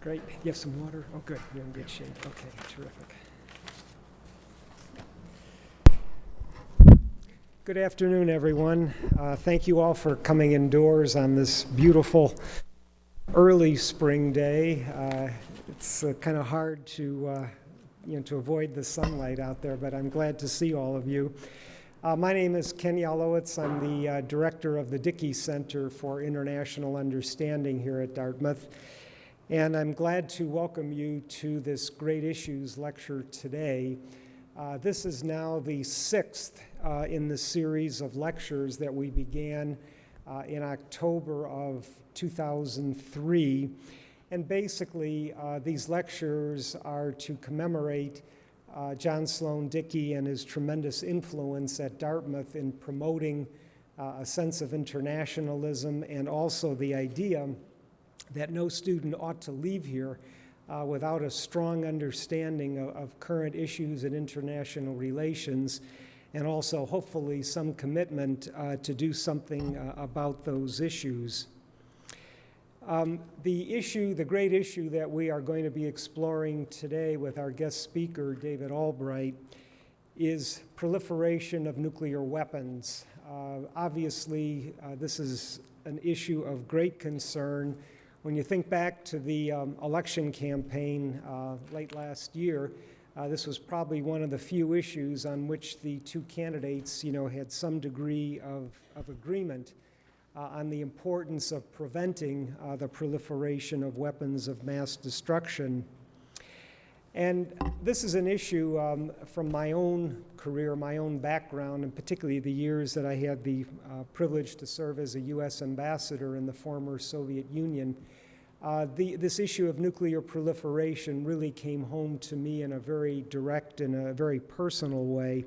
Great. You have some water? Oh, good. You're in good shape. Okay, terrific. Good afternoon, everyone. Thank you all for coming indoors on this beautiful early spring day. It's kind of hard to avoid the sunlight out there, but I'm glad to see all of you. My name is Ken Yalowitz. I'm the director of the Dickey Center for International Understanding here at Dartmouth. And I'm glad to welcome you to this Great Issues lecture today. This is now the sixth in the series of lectures that we began in October of 2003. And basically, these lectures are to commemorate John Sloan Dickey and his tremendous influence at Dartmouth in promoting a sense of internationalism and also the idea that no student ought to leave here without a strong understanding of current issues in international relations, and also hopefully some commitment to do something about those issues. The great issue that we are going to be exploring today with our guest speaker, David Albright, is proliferation of nuclear weapons. Obviously, this is an issue of great concern. When you think back to the election campaign late last year, this was probably one of the few issues on which the two candidates, had some degree of agreement on the importance of preventing the proliferation of weapons of mass destruction. And this is an issue from my own career, my own background, and particularly the years that I had the privilege to serve as a U.S. ambassador in the former Soviet Union. This issue of nuclear proliferation really came home to me in a very direct and a very personal way.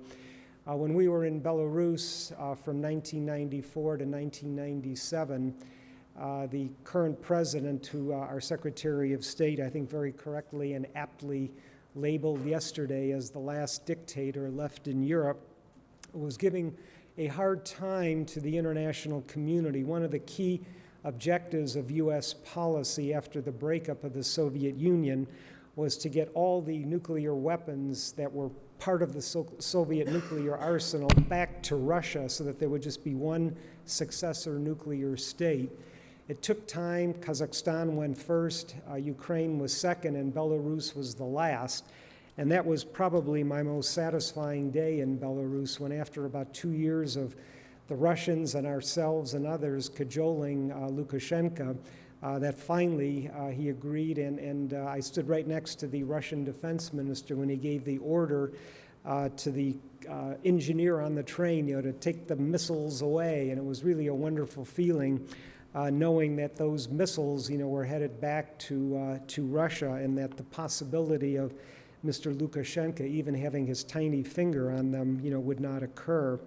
When we were in Belarus from 1994 to 1997, the current president, who our Secretary of State, I think very correctly and aptly labeled yesterday as the last dictator left in Europe, was giving a hard time to the international community. One of the key objectives of U.S. policy after the breakup of the Soviet Union was to get all the nuclear weapons that were part of the Soviet nuclear arsenal back to Russia so that there would just be one successor nuclear state. It took time. Kazakhstan went first, Ukraine was second, and Belarus was the last. And that was probably my most satisfying day in Belarus, when after about 2 years of the Russians and ourselves and others cajoling Lukashenko, that finally he agreed, and I stood right next to the Russian defense minister when he gave the order to the engineer on the train, to take the missiles away, and it was really a wonderful feeling knowing that those missiles, were headed back to Russia, and that the possibility of Mr. Lukashenko even having his tiny finger on them, would not occur.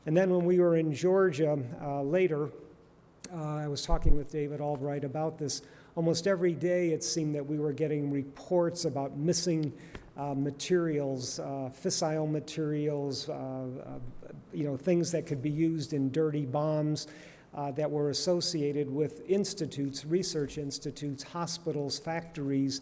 And then when we were in Georgia later, I was talking with David Albright about this. Almost every day it seemed that we were getting reports about missing materials, fissile materials, things that could be used in dirty bombs that were associated with institutes, research institutes, hospitals, factories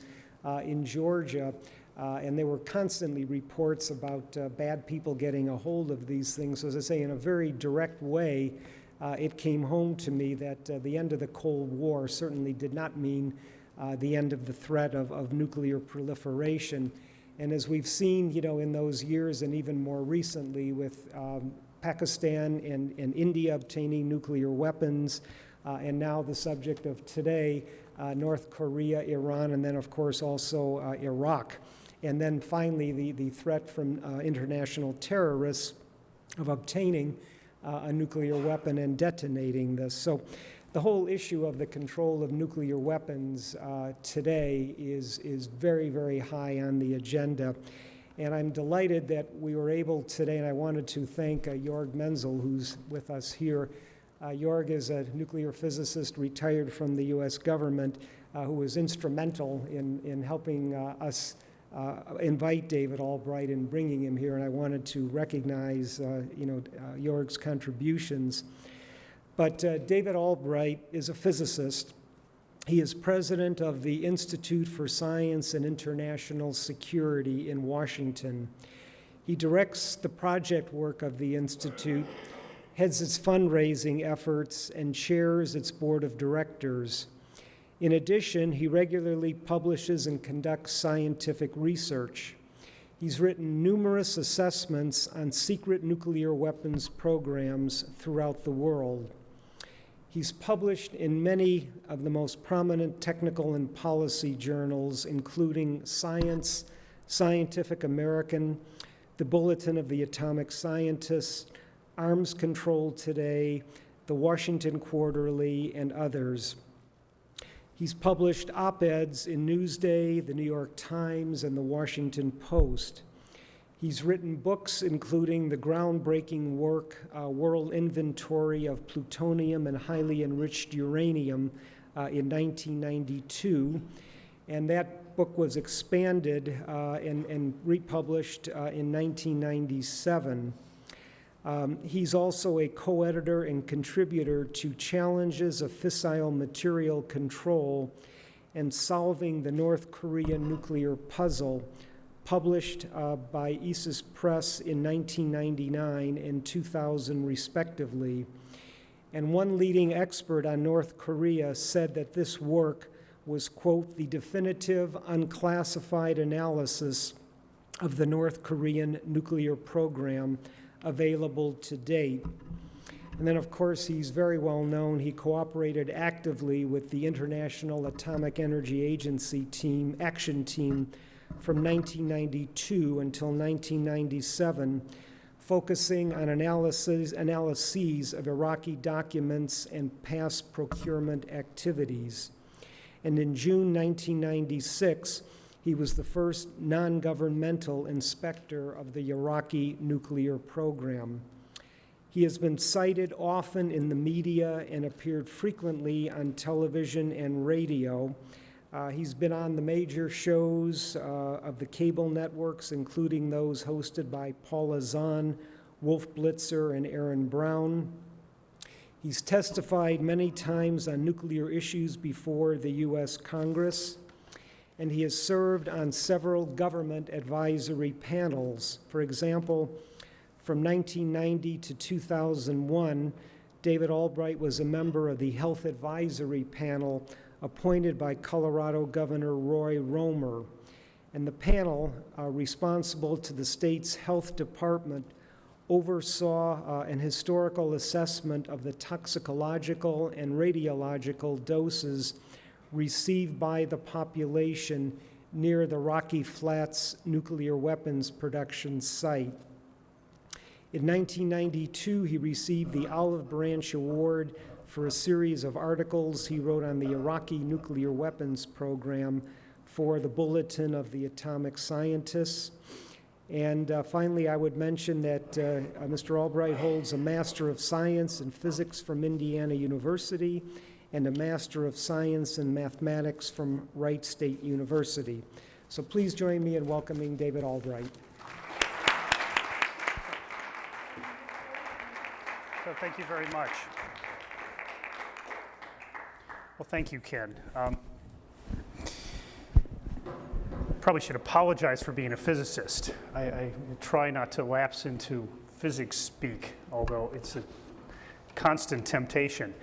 in Georgia. And there were constantly reports about bad people getting a hold of these things. So as I say, in a very direct way, it came home to me that the end of the Cold War certainly did not mean the end of the threat of nuclear proliferation. And as we've seen, in those years and even more recently with Pakistan and India obtaining nuclear weapons, and now the subject of today, North Korea, Iran, and then of course also Iraq. And then finally, the threat from international terrorists of obtaining a nuclear weapon and detonating this. So the whole issue of the control of nuclear weapons today is very, very high on the agenda. And I'm delighted that we were able today, and I wanted to thank Jorg Menzel, who's with us here. Jorg is a nuclear physicist retired from the U.S. government who was instrumental in helping us invite David Albright and bringing him here, and I wanted to recognize, Jorg's contributions. But David Albright is a physicist He is president of the Institute for Science and International Security in Washington. He directs the project work of the Institute, heads its fundraising efforts, and chairs its board of directors. In addition, he regularly publishes and conducts scientific research. He's written numerous assessments on secret nuclear weapons programs throughout the world. He's published in many of the most prominent technical and policy journals, including Science, Scientific American, the Bulletin of the Atomic Scientist, Arms Control Today, the Washington Quarterly, and others. He's published op-eds in Newsday, the New York Times, and the Washington Post. He's written books including the groundbreaking work, World Inventory of Plutonium and Highly Enriched Uranium in 1992, and that book was expanded and republished in 1997. He's also a co-editor and contributor to Challenges of Fissile Material Control and Solving the North Korean Nuclear Puzzle, published by ISIS Press in 1999 and 2000 respectively. And one leading expert on North Korea said that this work was, quote, the definitive unclassified analysis of the North Korean nuclear program available to date. And then, of course, he's very well known. He cooperated actively with the International Atomic Energy Agency Action Team from 1992 until 1997, focusing on analyses of Iraqi documents and past procurement activities. And in June 1996, he was the first non-governmental inspector of the Iraqi nuclear program. He has been cited often in the media and appeared frequently on television and radio. He's been on the major shows of the cable networks, including those hosted by Paula Zahn, Wolf Blitzer, and Aaron Brown. He's testified many times on nuclear issues before the U.S. Congress, and he has served on several government advisory panels. For example, from 1990 to 2001, David Albright was a member of the Health Advisory Panel appointed by Colorado Governor Roy Romer. And the panel, responsible to the state's health department, oversaw an historical assessment of the toxicological and radiological doses received by the population near the Rocky Flats nuclear weapons production site. In 1992, he received the Olive Branch Award for a series of articles he wrote on the Iraqi nuclear weapons program for the Bulletin of the Atomic Scientists. And finally, I would mention that Mr. Albright holds a Master of Science in Physics from Indiana University and a Master of Science in Mathematics from Wright State University. So please join me in welcoming David Albright. So thank you very much. Well, thank you, Ken. Probably should apologize for being a physicist. I try not to lapse into physics speak, although it's a constant temptation.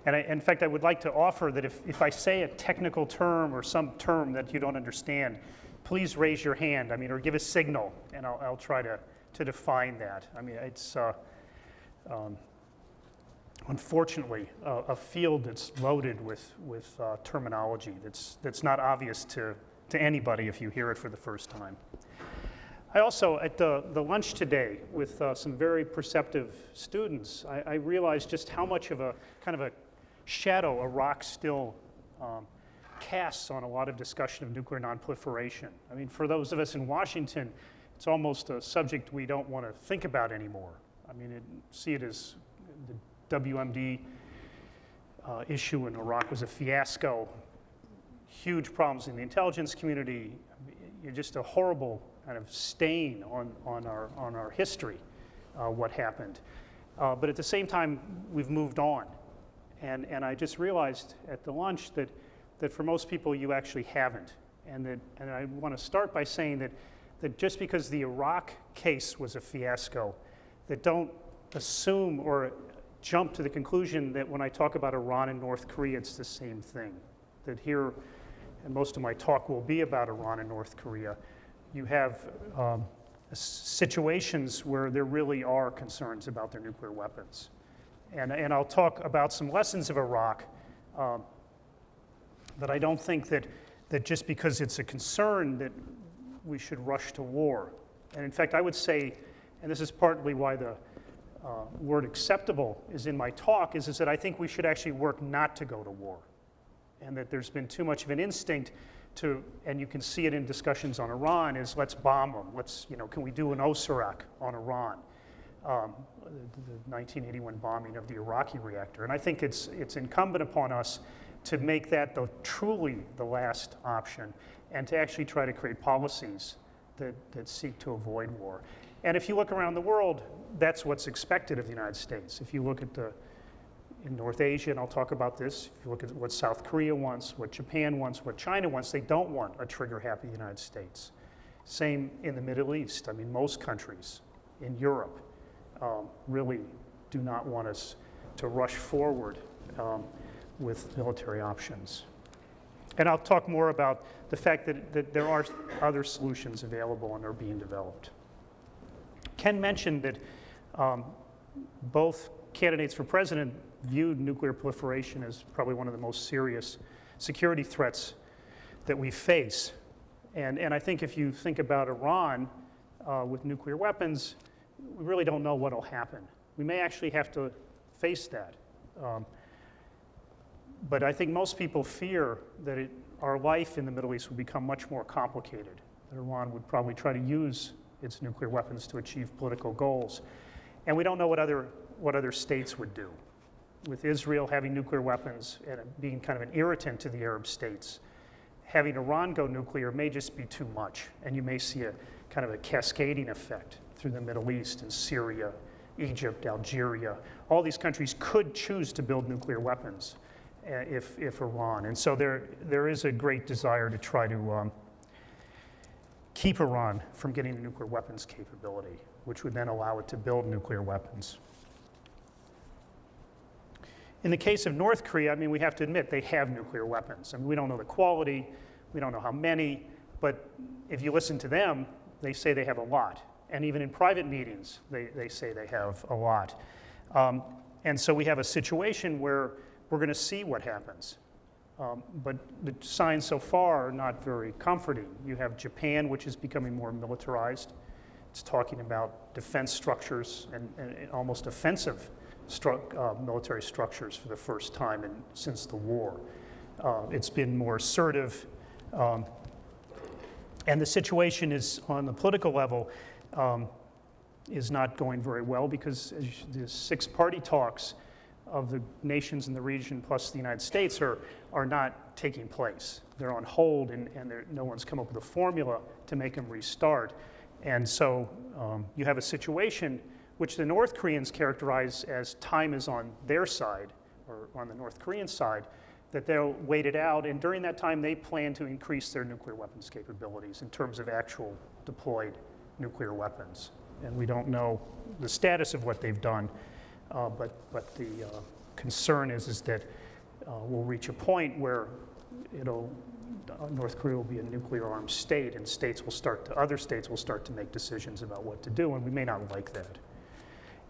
And in fact, I would like to offer that if I say a technical term or some term that you don't understand, please raise your hand, or give a signal, and I'll try to define that. It's unfortunately a field that's loaded with terminology that's not obvious to anybody if you hear it for the first time. I also, at the lunch today with some very perceptive students, I realized just how much of a kind of a shadow Iraq still casts on a lot of discussion of nuclear nonproliferation. For those of us in Washington, it's almost a subject we don't want to think about anymore. See it as the WMD issue in Iraq was a fiasco, huge problems in the intelligence community, just a horrible kind of stain on our history, what happened. But at the same time, we've moved on. And I just realized at the lunch that that for most people you actually haven't. And I want to start by saying that just because the Iraq case was a fiasco, that don't assume or jump to the conclusion that when I talk about Iran and North Korea, it's the same thing. That here, and most of my talk will be about Iran and North Korea, you have situations where there really are concerns about their nuclear weapons. And I'll talk about some lessons of Iraq, but I don't think that just because it's a concern that we should rush to war. And in fact, I would say, and this is partly why the word acceptable is in my talk, is that I think we should actually work not to go to war. And that there's been too much of an instinct to, and you can see it in discussions on Iran, is let's bomb them. Let's, can we do an Osirak on Iran? The 1981 bombing of the Iraqi reactor. And I think it's incumbent upon us to make that truly the last option and to actually try to create policies that seek to avoid war. And if you look around the world, that's what's expected of the United States. If you look at in North Asia, and I'll talk about this, if you look at what South Korea wants, what Japan wants, what China wants, they don't want a trigger-happy United States. Same in the Middle East. I mean, most countries in Europe really do not want us to rush forward with military options. And I'll talk more about the fact that there are other solutions available and are being developed. Ken mentioned that both candidates for president viewed nuclear proliferation as probably one of the most serious security threats that we face. And I think if you think about Iran with nuclear weapons, we really don't know what will happen. We may actually have to face that. But I think most people fear that our life in the Middle East would become much more complicated. That Iran would probably try to use its nuclear weapons to achieve political goals. And we don't know what other states would do. With Israel having nuclear weapons and it being kind of an irritant to the Arab states, having Iran go nuclear may just be too much. And you may see a kind of a cascading effect through the Middle East and Syria, Egypt, Algeria. All these countries could choose to build nuclear weapons if Iran. And so there is a great desire to try to keep Iran from getting a nuclear weapons capability, which would then allow it to build nuclear weapons. In the case of North Korea, I mean, we have to admit they have nuclear weapons. I mean, we don't know the quality, we don't know how many, but if you listen to them, they say they have a lot. And even in private meetings, they say they have a lot. And so we have a situation where we're going to see what happens. But the signs so far are not very comforting. You have Japan, which is becoming more militarized. It's talking about defense structures and almost offensive military structures for the first time since the war. It's been more assertive. And the situation is, on the political level, is not going very well because the six-party talks of the nations in the region plus the United States are not taking place. They're on hold and no one's come up with a formula to make them restart. And so you have a situation which the North Koreans characterize as time is on their side, or on the North Korean side, that they'll wait it out, and during that time they plan to increase their nuclear weapons capabilities in terms of actual deployed nuclear weapons. And we don't know the status of what they've done, but the concern is that we'll reach a point where North Korea will be a nuclear-armed state, and other states will start to make decisions about what to do, and we may not like that.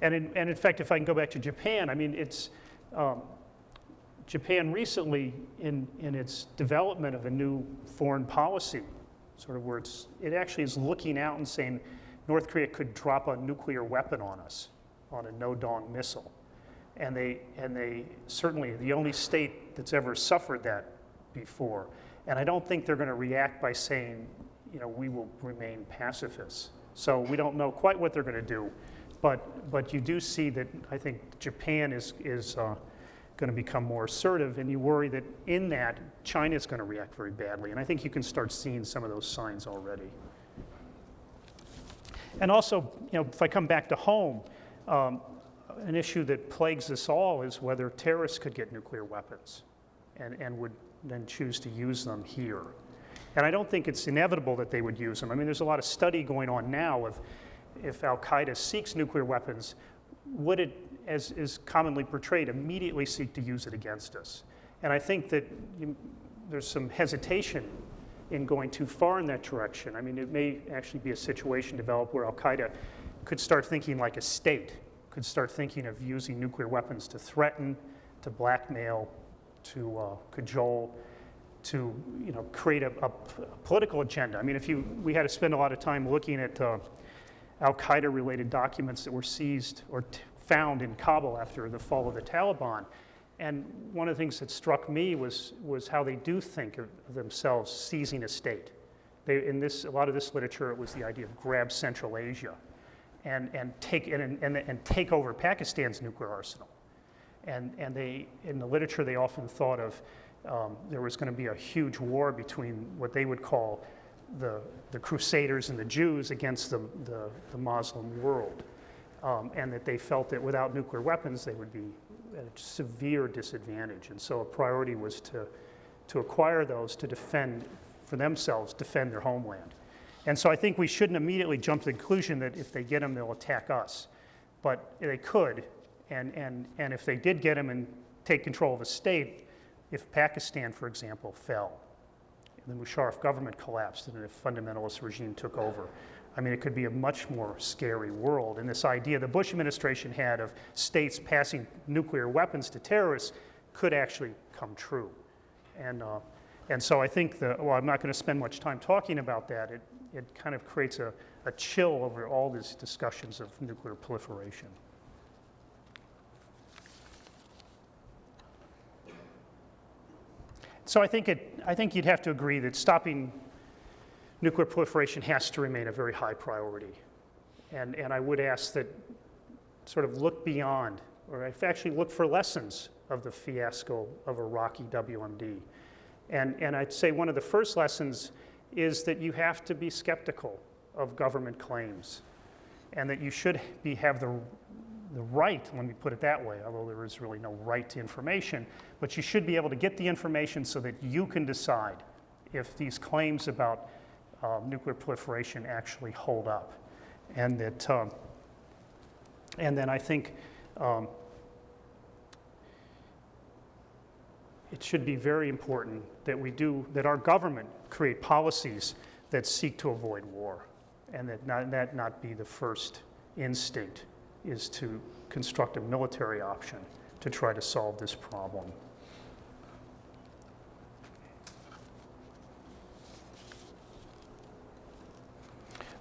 And in fact, if I can go back to Japan, I mean, Japan recently, in its development of a new foreign policy, sort of where it actually is looking out and saying North Korea could drop a nuclear weapon on us, on a no-dong missile. And they certainly, the only state that's ever suffered that before. And I don't think they're going to react by saying, we will remain pacifists. So we don't know quite what they're going to do. But you do see that I think Japan is going to become more assertive, and you worry that in that, China is going to react very badly. And I think you can start seeing some of those signs already. And also, if I come back to home, an issue that plagues us all is whether terrorists could get nuclear weapons. and would then choose to use them here. And I don't think it's inevitable that they would use them. I mean, there's a lot of study going on now of if Al-Qaeda seeks nuclear weapons, would it, as is commonly portrayed, immediately seek to use it against us? And I think that there's some hesitation in going too far in that direction. I mean, it may actually be a situation developed where Al-Qaeda could start thinking like a state, could start thinking of using nuclear weapons to threaten, to blackmail, to cajole, to create a political agenda. I mean, we had to spend a lot of time looking at Al-Qaeda related documents that were seized or found in Kabul after the fall of the Taliban. And one of the things that struck me was how they do think of themselves seizing a state. In a lot of this literature, it was the idea of grab Central Asia and take over Pakistan's nuclear arsenal. And they, in the literature, they often thought of there was going to be a huge war between what they would call the Crusaders and the Jews against the Muslim world, and that they felt that without nuclear weapons they would be at a severe disadvantage. And so a priority was to acquire those to defend their homeland. And so I think we shouldn't immediately jump to the conclusion that if they get them, they'll attack us. But they could, and if they did get them and take control of a state, if Pakistan, for example, fell, and the Musharraf government collapsed and a fundamentalist regime took over, I mean, it could be a much more scary world. And this idea the Bush administration had of states passing nuclear weapons to terrorists could actually come true. And so I think I'm not going to spend much time talking about that. It kind of creates a chill over all these discussions of nuclear proliferation. So I think you'd have to agree that stopping nuclear proliferation has to remain a very high priority. And I would ask that sort of look beyond, or actually look for lessons of the fiasco of Iraqi WMD. And I'd say one of the first lessons is that you have to be skeptical of government claims, and that you should have the right, let me put it that way, although there is really no right to information, but you should be able to get the information so that you can decide if these claims about nuclear proliferation actually hold up. And that, and then I think it should be very important that our government create policies that seek to avoid war, and that not be the first instinct is to construct a military option to try to solve this problem.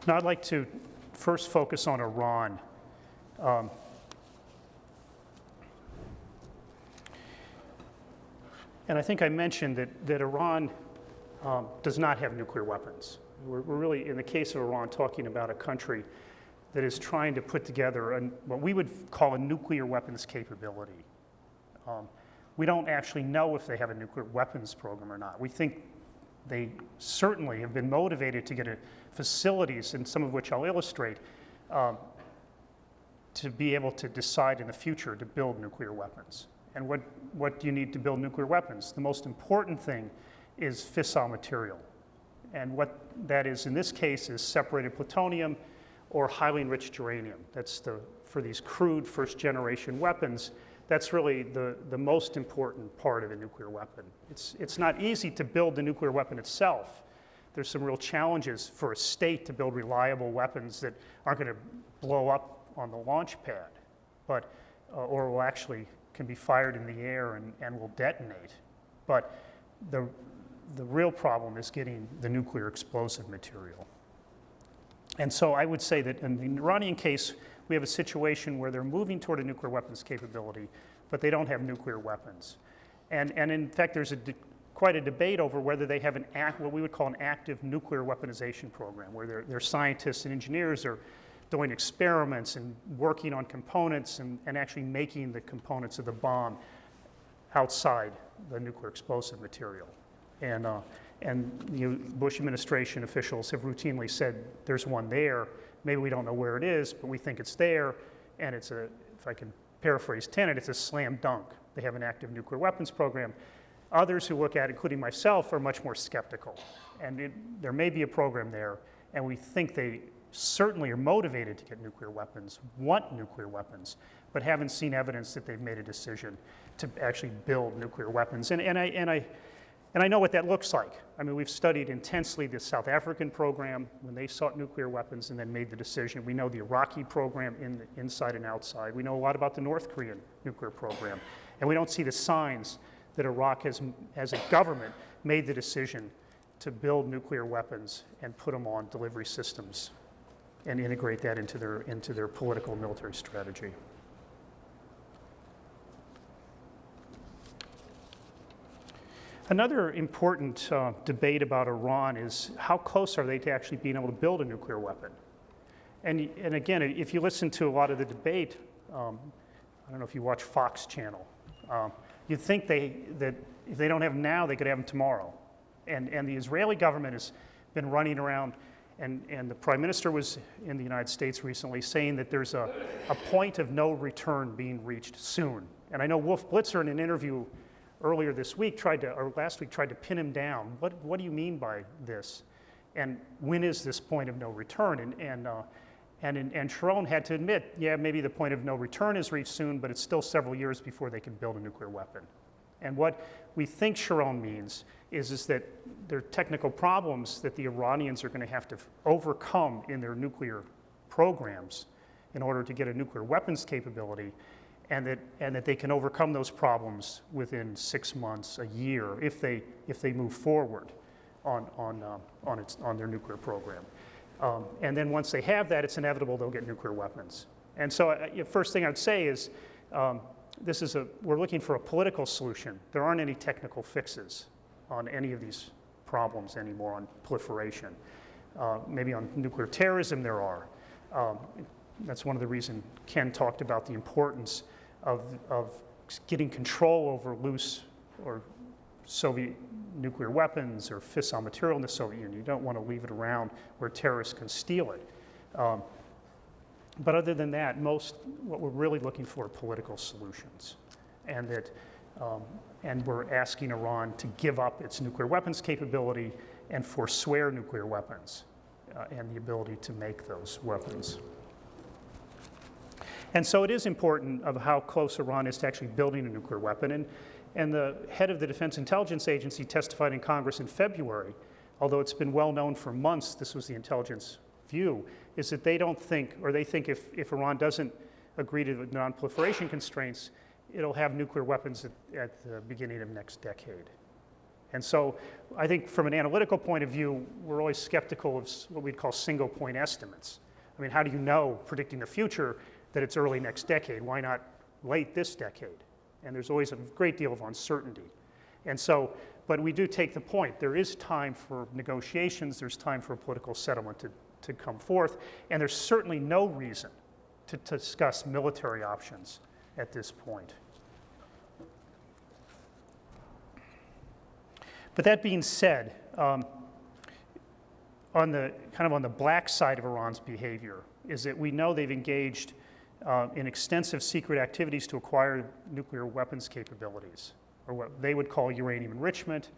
Now I'd like to first focus on Iran. And I think I mentioned that Iran does not have nuclear weapons. We're really, in the case of Iran, talking about a country that is trying to put together what we would call a nuclear weapons capability. We don't actually know if they have a nuclear weapons program or not. We think they certainly have been motivated to get facilities, and some of which I'll illustrate, to be able to decide in the future to build nuclear weapons. And what do you need to build nuclear weapons? The most important thing is fissile material. And what that is in this case is separated plutonium or highly enriched uranium. That's for these crude first generation weapons, that's really the most important part of a nuclear weapon. It's not easy to build the nuclear weapon itself. There's some real challenges for a state to build reliable weapons that aren't going to blow up on the launch pad, but or will actually can be fired in the air and will detonate. But the real problem is getting the nuclear explosive material. And so I would say that in the Iranian case, we have a situation where they're moving toward a nuclear weapons capability, but they don't have nuclear weapons. And in fact, there's quite a debate over whether they have what we would call an active nuclear weaponization program, where their scientists and engineers are doing experiments and working on components and actually making the components of the bomb outside the nuclear explosive material. And the Bush administration officials have routinely said there's one there. Maybe we don't know where it is, but we think it's there. And if I can paraphrase Tenet, it's a slam dunk. They have an active nuclear weapons program. Others who look at it, including myself, are much more skeptical. And there may be a program there, and we think they certainly are motivated to get nuclear weapons, want nuclear weapons, but haven't seen evidence that they've made a decision to actually build nuclear weapons. And I know what that looks like. I mean, we've studied intensely the South African program when they sought nuclear weapons and then made the decision. We know the Iraqi program inside and outside. We know a lot about the North Korean nuclear program. And we don't see the signs that Iraq has, as a government, made the decision to build nuclear weapons and put them on delivery systems and integrate that into their political and military strategy. Another important debate about Iran is how close are they to actually being able to build a nuclear weapon? And again, if you listen to a lot of the debate, I don't know if you watch Fox Channel, you'd think that if they don't have them now, they could have them tomorrow. And the Israeli government has been running around, and the Prime Minister was in the United States recently saying that there's a point of no return being reached soon. And I know Wolf Blitzer in an interview earlier this week last week tried to pin him down. What do you mean by this? And when is this point of no return? And Sharon had to admit, yeah, maybe the point of no return is reached soon, but it's still several years before they can build a nuclear weapon. And what we think Sharon means is that there are technical problems that the Iranians are going to have to overcome in their nuclear programs in order to get a nuclear weapons capability, and that they can overcome those problems within 6 months, a year, if they move forward on their nuclear program. And then once they have that, it's inevitable they'll get nuclear weapons. And so, first thing I'd say is, we're looking for a political solution. There aren't any technical fixes on any of these problems anymore on proliferation. Maybe on nuclear terrorism there are. That's one of the reasons Ken talked about the importance of getting control over loose or Soviet nuclear weapons or fissile material in the Soviet Union. You don't want to leave it around where terrorists can steal it. But other than that, what we're really looking for are political solutions, and we're asking Iran to give up its nuclear weapons capability and forswear nuclear weapons and the ability to make those weapons. And so it is important of how close Iran is to actually building a nuclear weapon. And the head of the Defense Intelligence Agency testified in Congress in February, although it's been well known for months, this was the intelligence view, is that they think if Iran doesn't agree to the non-proliferation constraints, it'll have nuclear weapons at the beginning of next decade. And so I think from an analytical point of view, we're always skeptical of what we'd call single point estimates. I mean, how do you know, predicting the future, that it's early next decade? Why not late this decade? And there's always a great deal of uncertainty. And so, but we do take the point. There is time for negotiations. There's time for a political settlement to come forth. And there's certainly no reason to discuss military options at this point. But that being said, on the black side of Iran's behavior is that we know they've engaged in extensive secret activities to acquire nuclear weapons capabilities, or what they would call uranium enrichment,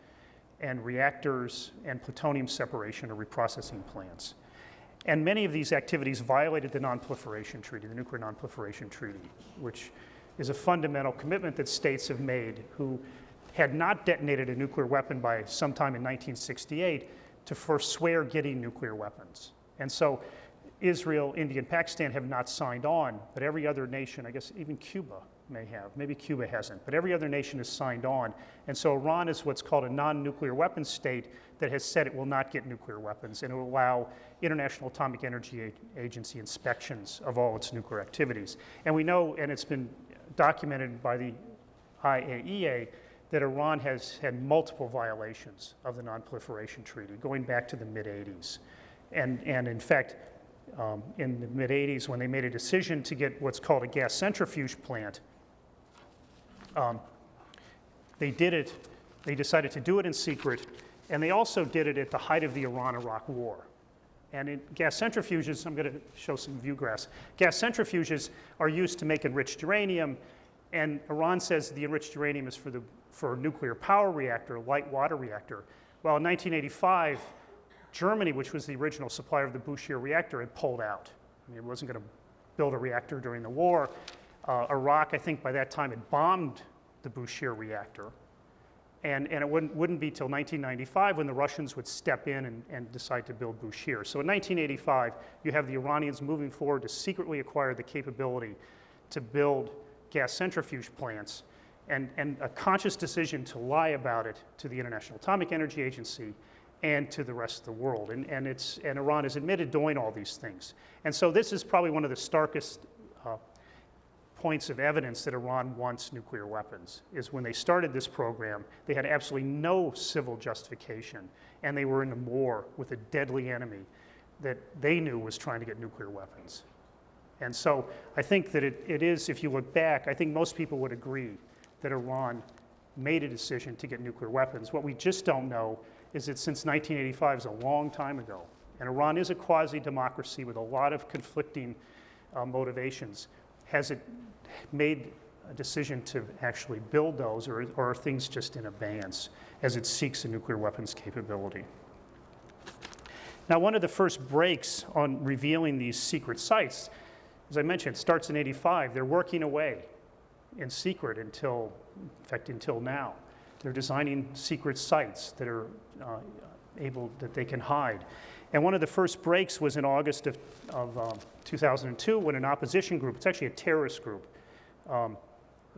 and reactors, and plutonium separation or reprocessing plants. And many of these activities violated the Non-Proliferation Treaty, the Nuclear Non-Proliferation Treaty, which is a fundamental commitment that states have made who had not detonated a nuclear weapon by sometime in 1968 to forswear getting nuclear weapons. And so Israel, India, and Pakistan have not signed on, but every other nation, I guess even Cuba may have, maybe Cuba hasn't, but every other nation has signed on. And so Iran is what's called a non-nuclear weapons state that has said it will not get nuclear weapons, and it will allow International Atomic Energy Agency inspections of all its nuclear activities. And we know, and it's been documented by the IAEA, that Iran has had multiple violations of the Non-Proliferation Treaty going back to the mid-'80s. And in fact, in the mid-'80s, when they made a decision to get what's called a gas centrifuge plant, they decided to do it in secret, and they also did it at the height of the Iran-Iraq War. And in gas centrifuges, I'm going to show some view graphs. Gas centrifuges are used to make enriched uranium, and Iran says the enriched uranium is for the for a nuclear power reactor, light water reactor. Well, in 1985, Germany, which was the original supplier of the Bouchier reactor, had pulled out. I mean, it wasn't going to build a reactor during the war. Iraq, I think by that time, had bombed the Bouchier reactor. And it wouldn't be till 1995 when the Russians would step in and decide to build Bouchier. So in 1985, you have the Iranians moving forward to secretly acquire the capability to build gas centrifuge plants, and a conscious decision to lie about it to the International Atomic Energy Agency and to the rest of the world. And Iran has admitted doing all these things. And so this is probably one of the starkest points of evidence that Iran wants nuclear weapons, is when they started this program, they had absolutely no civil justification, and they were in a war with a deadly enemy that they knew was trying to get nuclear weapons. And so I think that it is, if you look back, I think most people would agree that Iran made a decision to get nuclear weapons. What we just don't know is that since 1985 is a long time ago, and Iran is a quasi-democracy with a lot of conflicting motivations. Has it made a decision to actually build those, or are things just in abeyance as it seeks a nuclear weapons capability? Now, one of the first breaks on revealing these secret sites, as I mentioned, starts in '85. They're working away in secret until now. They're designing secret sites that are that they can hide. And one of the first breaks was in August of 2002 when an opposition group, it's actually a terrorist group,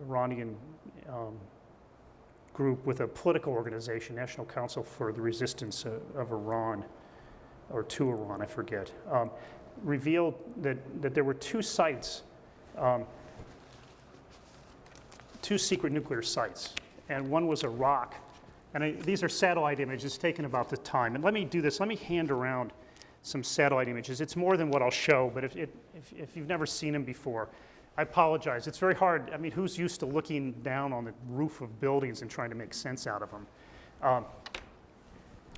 Iranian group with a political organization, National Council for the Resistance of Iran, or to Iran, I forget, revealed that there were two sites, two secret nuclear sites, and one was a rock. And these are satellite images taken about the time. And let me do this. Let me hand around some satellite images. It's more than what I'll show, but if you've never seen them before, I apologize. It's very hard. I mean, who's used to looking down on the roof of buildings and trying to make sense out of them?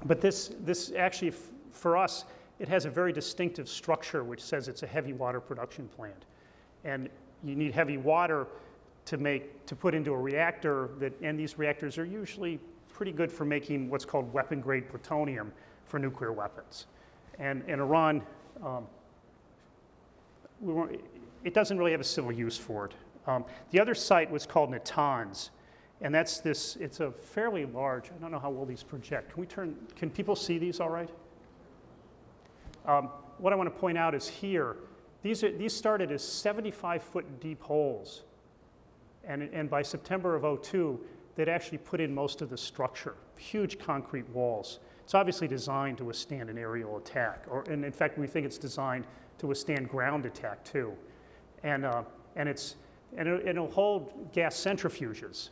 But this actually, for us, it has a very distinctive structure which says it's a heavy water production plant. And you need heavy water to put into a reactor, and these reactors are usually pretty good for making what's called weapon-grade plutonium for nuclear weapons. And in Iran, it doesn't really have a civil use for it. The other site was called Natanz, and it's a fairly large, I don't know how well these project. Can people see these all right? What I want to point out is here, these started as 75-foot deep holes. And by September of '02, they'd actually put in most of the structure, huge concrete walls. It's obviously designed to withstand an aerial attack, and in fact, we think it's designed to withstand ground attack too. And it'll hold gas centrifuges.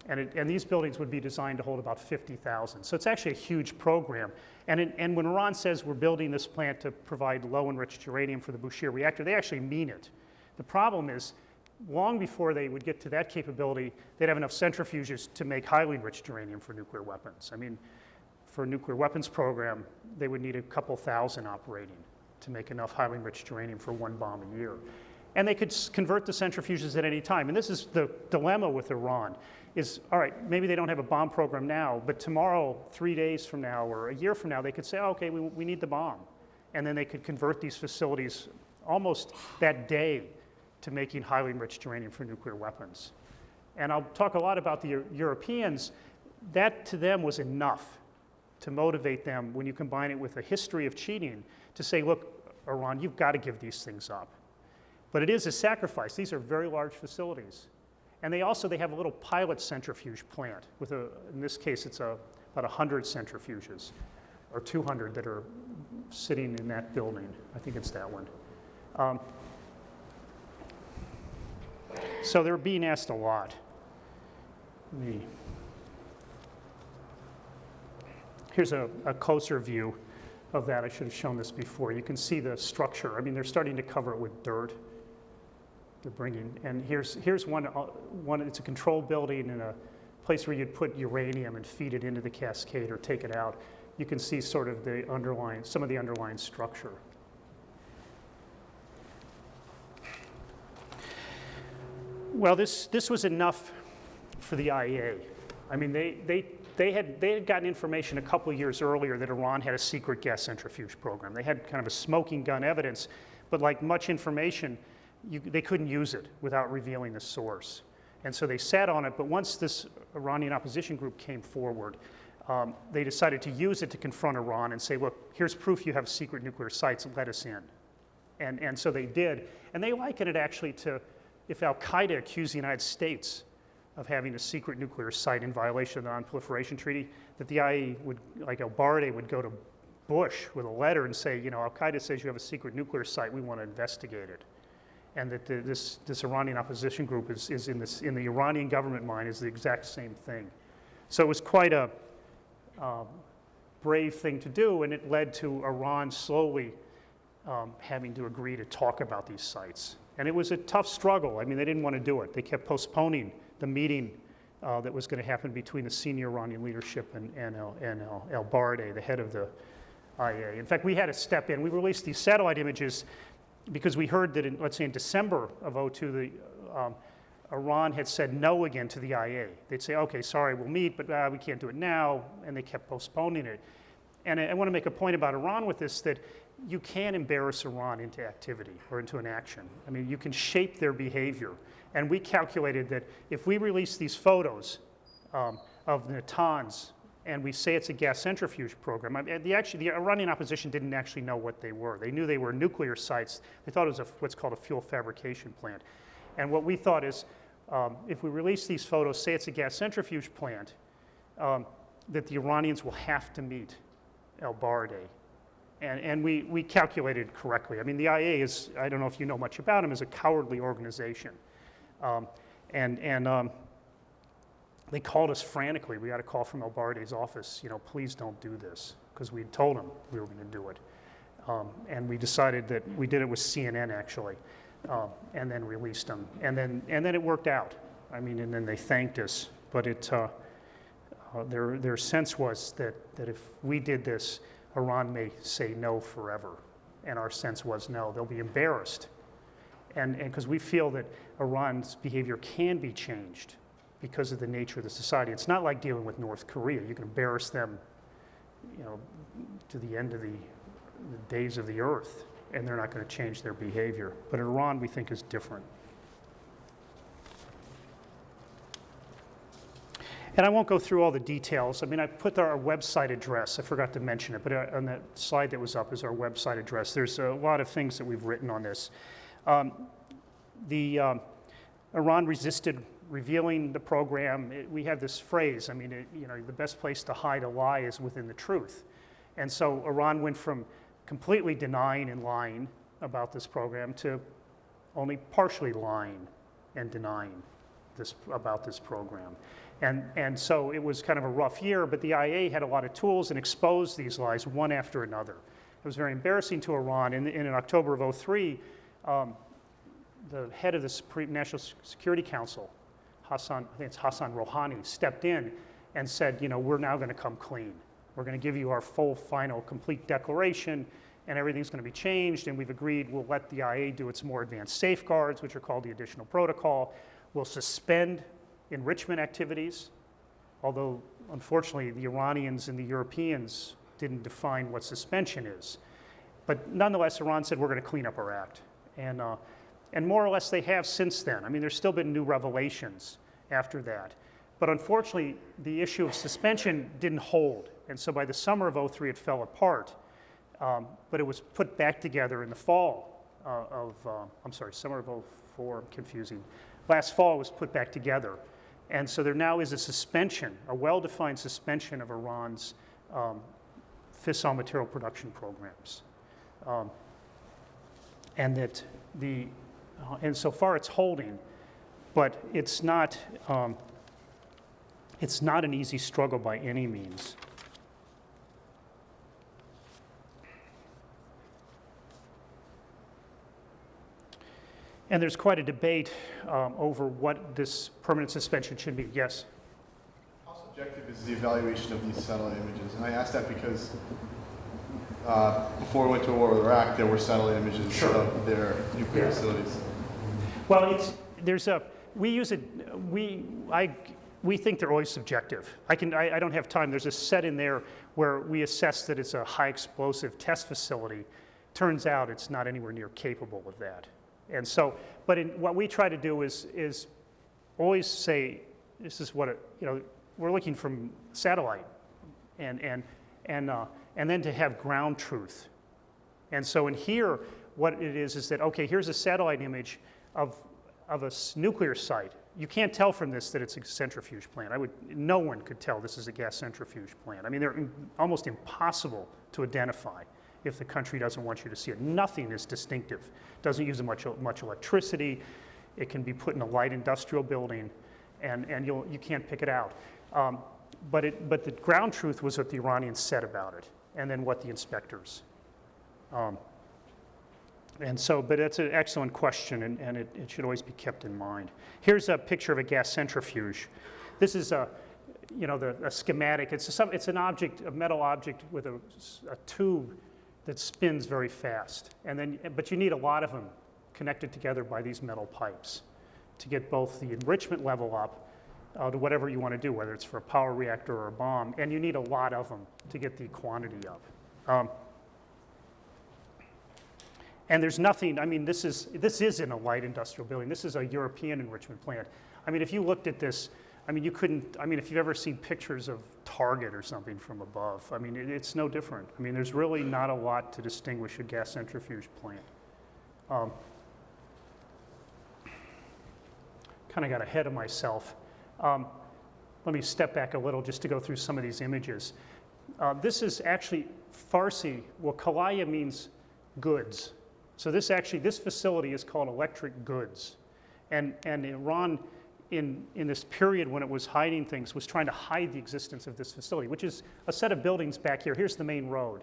And these buildings would be designed to hold about 50,000. So it's actually a huge program. And when Iran says we're building this plant to provide low enriched uranium for the Bouchier reactor, they actually mean it. The problem is, long before they would get to that capability, they'd have enough centrifuges to make highly enriched uranium for nuclear weapons. I mean, for a nuclear weapons program, they would need a couple thousand operating to make enough highly enriched uranium for one bomb a year. And they could convert the centrifuges at any time. And this is the dilemma with Iran, is, all right, maybe they don't have a bomb program now, but tomorrow, 3 days from now, or a year from now, they could say, oh, okay, we need the bomb. And then they could convert these facilities almost that day to making highly enriched uranium for nuclear weapons. And I'll talk a lot about the Europeans. That to them was enough to motivate them, when you combine it with a history of cheating, to say, look, Iran, you've got to give these things up. But it is a sacrifice. These are very large facilities. And they have a little pilot centrifuge plant with in this case, it's about 100 centrifuges, or 200 that are sitting in that building. I think it's that one. So they're being asked a lot. Here's a closer view of that. I should have shown this before. You can see the structure. I mean, they're starting to cover it with dirt. They're bringing, and here's one. It's a controlled building in a place where you'd put uranium and feed it into the cascade or take it out. You can see sort of some of the underlying structure. Well, this was enough for the IAEA. I mean, they had gotten information a couple of years earlier that Iran had a secret gas centrifuge program. They had kind of a smoking gun evidence, but like much information, they couldn't use it without revealing the source. And so they sat on it, but once this Iranian opposition group came forward, they decided to use it to confront Iran and say, look, here's proof you have secret nuclear sites, let us in. And so they did. And they liken it actually to if Al-Qaeda accused the United States of having a secret nuclear site in violation of the Non-Proliferation Treaty, that the IAEA would, like Albright, would go to Bush with a letter and say, you know, Al-Qaeda says you have a secret nuclear site, we want to investigate it. And that this Iranian opposition group is in the Iranian government mind is the exact same thing. So it was quite a brave thing to do, and it led to Iran slowly having to agree to talk about these sites. And it was a tough struggle. I mean, they didn't want to do it. They kept postponing the meeting that was going to happen between the senior Iranian leadership and Albright, the head of the IAEA. In fact, we had to step in. We released these satellite images because we heard that, let's say in December of 2002, Iran had said no again to the IAEA. They'd say, okay, sorry, we'll meet, but we can't do it now, and they kept postponing it. And I want to make a point about Iran with this, that you can embarrass Iran into activity or into an action. I mean, you can shape their behavior. And we calculated that if we release these photos of Natanz and we say it's a gas centrifuge program, the Iranian opposition didn't actually know what they were. They knew they were nuclear sites. They thought it was what's called a fuel fabrication plant. And what we thought is, if we release these photos, say it's a gas centrifuge plant, that the Iranians will have to meet Albright. And we calculated correctly. I mean, the IAEA is, I don't know if you know much about them, is a cowardly organization. They called us frantically. We got a call from Albright's office, you know, please don't do this, because we told them we were going to do it. And we decided that we did it with CNN, actually, and then released them. And then it worked out. I mean, and then they thanked us. But their sense was that if we did this, Iran may say no forever. And our sense was no, they'll be embarrassed. And because we feel that Iran's behavior can be changed because of the nature of the society. It's not like dealing with North Korea. You can embarrass them, you know, to the end of the days of the earth, and they're not going to change their behavior. But Iran, we think, is different. And I won't go through all the details. I mean, I put our website address. I forgot to mention it, but on that slide that was up is our website address. There's a lot of things that we've written on this. Iran resisted revealing the program. We have this phrase, I mean, you know, the best place to hide a lie is within the truth. And so Iran went from completely denying and lying about this program to only partially lying and denying about this program. And so it was kind of a rough year, but the IAEA had a lot of tools and exposed these lies one after another. It was very embarrassing to Iran. In October of 2003, the head of the Supreme National Security Council, I think it's Hassan Rouhani, stepped in and said, you know, we're now going to come clean. We're going to give you our full, final, complete declaration, and everything's going to be changed, and we've agreed we'll let the IAEA do its more advanced safeguards, which are called the additional protocol. We'll suspend enrichment activities, although unfortunately the Iranians and the Europeans didn't define what suspension is. But nonetheless, Iran said we're going to clean up our act. And more or less they have since then. I mean, there's still been new revelations after that. But unfortunately, the issue of suspension didn't hold. And so by the summer of 2003, it fell apart. But it was put back together in the fall summer of 2004, I'm confusing. Last fall, it was put back together. And so there now is a suspension, a well-defined suspension of Iran's fissile material production programs. And so far it's holding, but it's not an easy struggle by any means. And there's quite a debate over what this permanent suspension should be. Yes? How subjective is the evaluation of these satellite images? And I ask that because before we went to war with Iraq, there were satellite images Sure. of their nuclear facilities. Well, we we think they're always subjective. I don't have time. There's a set in there where we assess that it's a high explosive test facility. Turns out it's not anywhere near capable of that. And so, but what we try to do is always say, this is what we're looking from satellite, and then to have ground truth. And so in here, what it is that, okay, here's a satellite image of a nuclear site. You can't tell from this that it's a centrifuge plant. No one could tell this is a gas centrifuge plant. I mean, they're almost impossible to identify if the country doesn't want you to see it. Nothing is distinctive. Doesn't use much electricity. It can be put in a light industrial building, and you can't pick it out. But the ground truth was what the Iranians said about it, and then what the inspectors. And so, but that's an excellent question, and it should always be kept in mind. Here's a picture of a gas centrifuge. This is a schematic. It's an object, a metal object with a tube that spins very fast. But you need a lot of them connected together by these metal pipes to get both the enrichment level up to whatever you want to do, whether it's for a power reactor or a bomb, and you need a lot of them to get the quantity up. And there's nothing, I mean, this is in a light industrial building. This is a European enrichment plant. I mean, if you looked at this, I mean, if you've ever seen pictures of Target or something from above, I mean, it's no different. I mean, there's really not a lot to distinguish a gas centrifuge plant. Kind of got ahead of myself. Let me step back a little just to go through some of these images. This is actually Farsi. Well, Kalaya means goods. So this facility is called Electric Goods. And Iran, in this period when it was hiding things, was trying to hide the existence of this facility, which is a set of buildings back here. Here's the main road.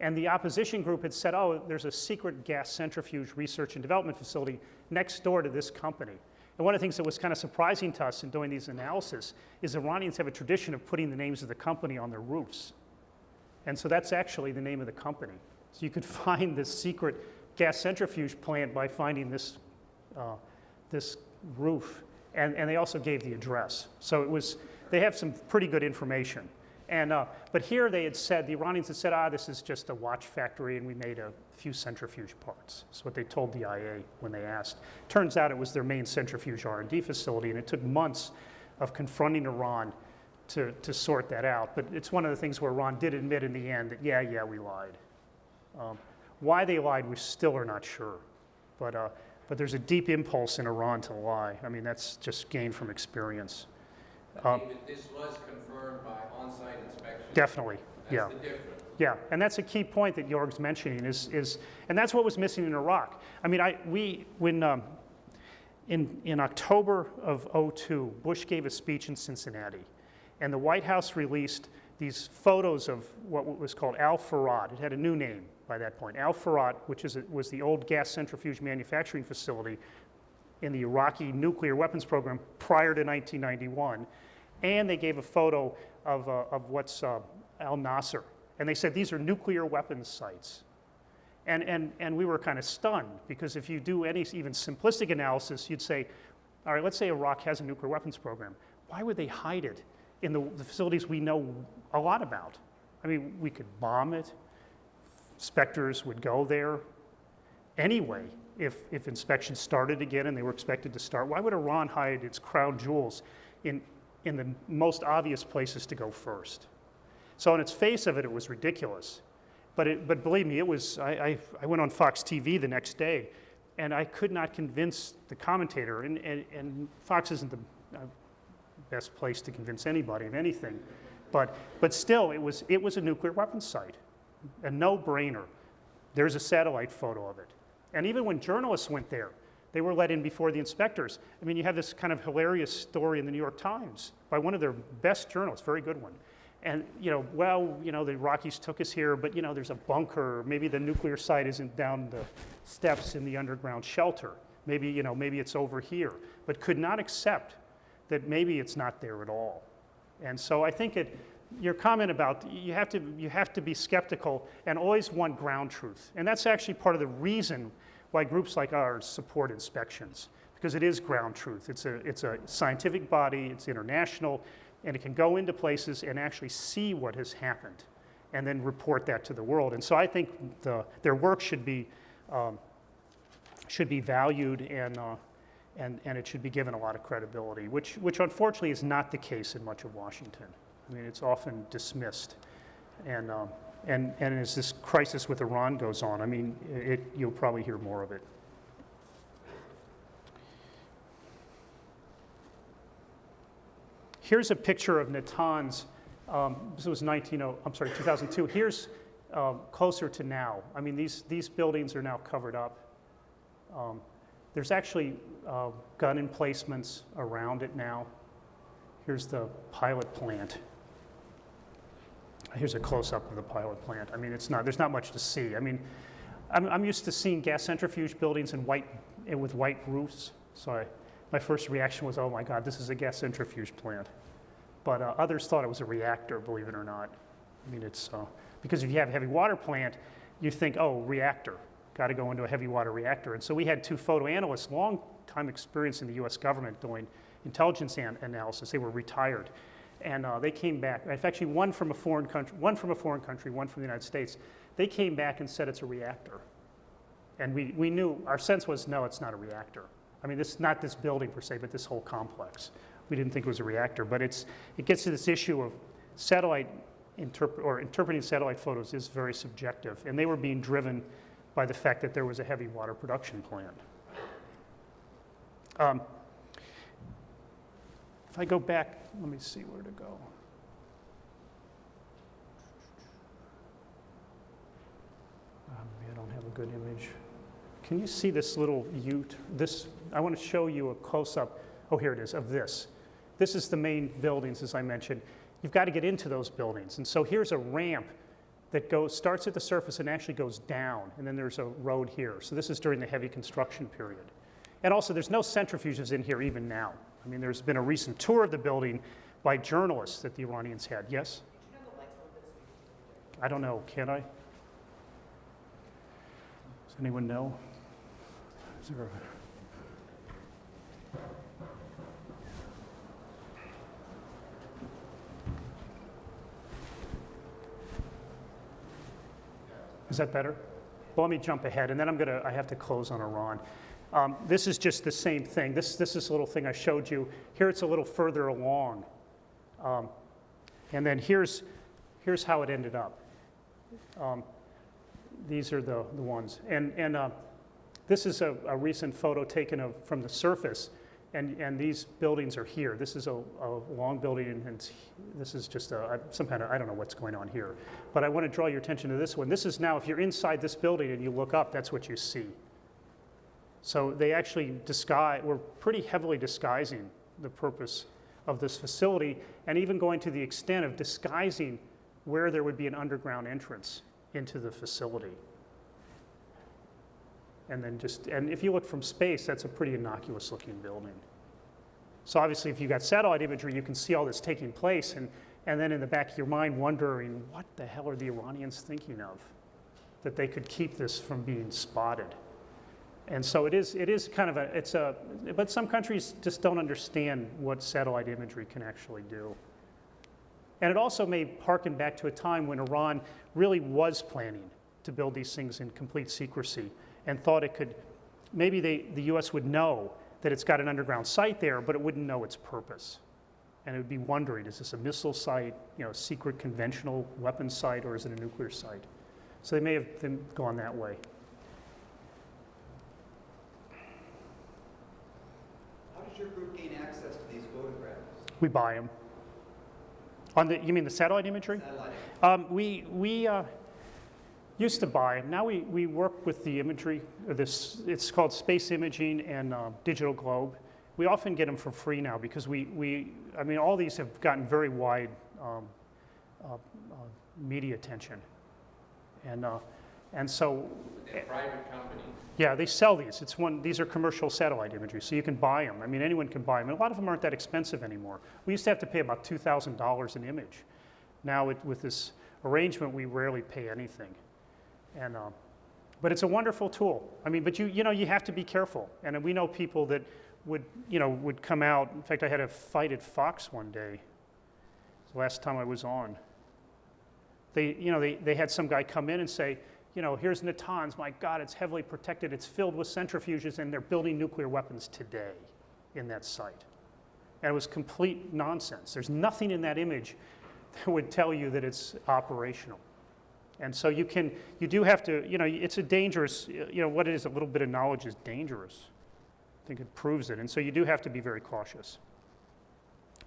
And the opposition group had said, oh, there's a secret gas centrifuge research and development facility next door to this company. And one of the things that was kind of surprising to us in doing these analysis is Iranians have a tradition of putting the names of the company on their roofs. And so that's actually the name of the company. So you could find this secret gas centrifuge plant by finding this roof. And they also gave the address. So they have some pretty good information. But here they had said, the Iranians had said, this is just a watch factory and we made a few centrifuge parts. That's what they told the IA when they asked. Turns out it was their main centrifuge R&D facility, and it took months of confronting Iran to sort that out. But it's one of the things where Iran did admit in the end that, yeah, we lied. Why they lied, we still are not sure. But there's a deep impulse in Iran to lie. I mean, that's just gained from experience. David, this was confirmed by on-site inspection. Definitely, yeah. That's the difference. Yeah, and that's a key point that Jorg's mentioning and that's what was missing in Iraq. I mean, in October of '02, Bush gave a speech in Cincinnati, and the White House released these photos of what was called Al-Farad. It had a new name by that point. Al-Farad, which was the old gas centrifuge manufacturing facility in the Iraqi nuclear weapons program prior to 1991. And they gave a photo of what's Al-Nasser. And they said these are nuclear weapons sites. And we were kind of stunned, because if you do any even simplistic analysis, you'd say, all right, let's say Iraq has a nuclear weapons program. Why would they hide it in the facilities we know a lot about? I mean, we could bomb it. Inspectors would go there. Anyway, if inspections started again and they were expected to start, why would Iran hide its crown jewels in the most obvious places to go first? So on its face of it, it was ridiculous. But believe me, it was. I went on Fox TV the next day, and I could not convince the commentator. And Fox isn't the best place to convince anybody of anything, but still, it was a nuclear weapons site, a no-brainer. There's a satellite photo of it. And even when journalists went there, they were let in before the inspectors. I mean, you have this kind of hilarious story in the New York Times by one of their best journalists, very good one. And, the Iraqis took us here, but, there's a bunker. Maybe the nuclear site isn't down the steps in the underground shelter. Maybe it's over here. But could not accept that maybe it's not there at all. And so I think your comment about you have to be skeptical and always want ground truth. And that's actually part of the reason why groups like ours support inspections. because it is ground truth. It's a scientific body, it's international, and it can go into places and actually see what has happened and then report that to the world. And so I think their work should be valued and it should be given a lot of credibility, which unfortunately is not the case in much of Washington. I mean, it's often dismissed. And as this crisis with Iran goes on, I mean, you'll probably hear more of it. Here's a picture of Natanz. This was 2002. Here's closer to now. I mean, these buildings are now covered up. There's actually gun emplacements around it now. Here's the pilot plant. Here's a close-up of the pilot plant. I mean, there's not much to see. I mean, I'm used to seeing gas centrifuge buildings with white roofs. So my first reaction was, oh my God, this is a gas centrifuge plant. But others thought it was a reactor, believe it or not. I mean, it's because if you have a heavy water plant, you think, oh, reactor, got to go into a heavy water reactor. And so we had 2 photo analysts, long time experience in the U.S. government doing intelligence analysis. They were retired. And they came back. In fact, actually, one from a foreign country, one from the United States. They came back and said it's a reactor. And we knew, our sense was, no, it's not a reactor. I mean, not this building per se, but this whole complex. We didn't think it was a reactor, but it gets to this issue of interpreting satellite photos is very subjective. And they were being driven by the fact that there was a heavy water production plant. If I go back, let me see where to go. Maybe I don't have a good image. Can you see this little ute? I want to show you a close-up. Oh, here it is, of this. This is the main buildings, as I mentioned. You've got to get into those buildings. And so here's a ramp that starts at the surface and actually goes down. And then there's a road here. So this is during the heavy construction period. And also, there's no centrifuges in here even now. I mean, there's been a recent tour of the building by journalists that the Iranians had. Yes? I don't know. Can I? Does anyone know? Is there Is that better? Well, let me jump ahead, and then I have to close on Iran. This is just the same thing. This is a little thing I showed you. Here it's a little further along. And then here's how it ended up. These are the ones. And this is a recent photo taken from the surface. And these buildings are here. This is a long building, and this is just some kind of, I don't know what's going on here. But I want to draw your attention to this one. This is now, if you're inside this building and you look up, that's what you see. So they actually were pretty heavily disguising the purpose of this facility, and even going to the extent of disguising where there would be an underground entrance into the facility. And if you look from space, that's a pretty innocuous looking building. So obviously, if you've got satellite imagery, you can see all this taking place, and then in the back of your mind wondering, what the hell are the Iranians thinking of? That they could keep this from being spotted. And so it is kind of but some countries just don't understand what satellite imagery can actually do. And it also may harken back to a time when Iran really was planning to build these things in complete secrecy, and thought it could, maybe the US would know that it's got an underground site there, but it wouldn't know its purpose. And it would be wondering, is this a missile site, a secret conventional weapons site, or is it a nuclear site? So they may have gone that way. How does your group gain access to these photographs? We buy them. You mean the satellite imagery? Satellite. We used to buy them. Now we work with the imagery. It's called Space Imaging and Digital Globe. We often get them for free now because I mean, all these have gotten very wide media attention, and so. They're private companies. Yeah, they sell these. These are commercial satellite imagery, so you can buy them. I mean, anyone can buy them. And a lot of them aren't that expensive anymore. We used to have to pay about $2,000 an image. Now with this arrangement, we rarely pay anything. But it's a wonderful tool. I mean, but you have to be careful. And we know people that would come out. In fact, I had a fight at Fox one day. The last time I was on. They had some guy come in and say, here's Natanz, my God, it's heavily protected, it's filled with centrifuges, and they're building nuclear weapons today in that site. And it was complete nonsense. There's nothing in that image that would tell you that it's operational. And so you do have to, it's a dangerous, what it is, a little bit of knowledge is dangerous. I think it proves it. And so you do have to be very cautious.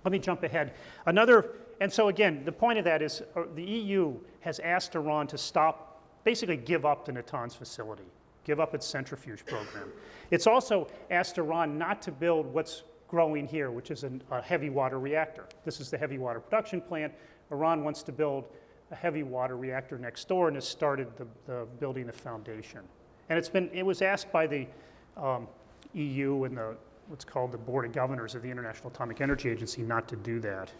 Let me jump ahead. And so again, the point of that is the EU has asked Iran to stop, basically give up the Natanz facility, give up its centrifuge program. It's also asked Iran not to build what's growing here, which is a heavy water reactor. This is the heavy water production plant. Iran wants to build a heavy water reactor next door and has started the building the foundation. And it was asked by the EU and what's called the Board of Governors of the International Atomic Energy Agency not to do that,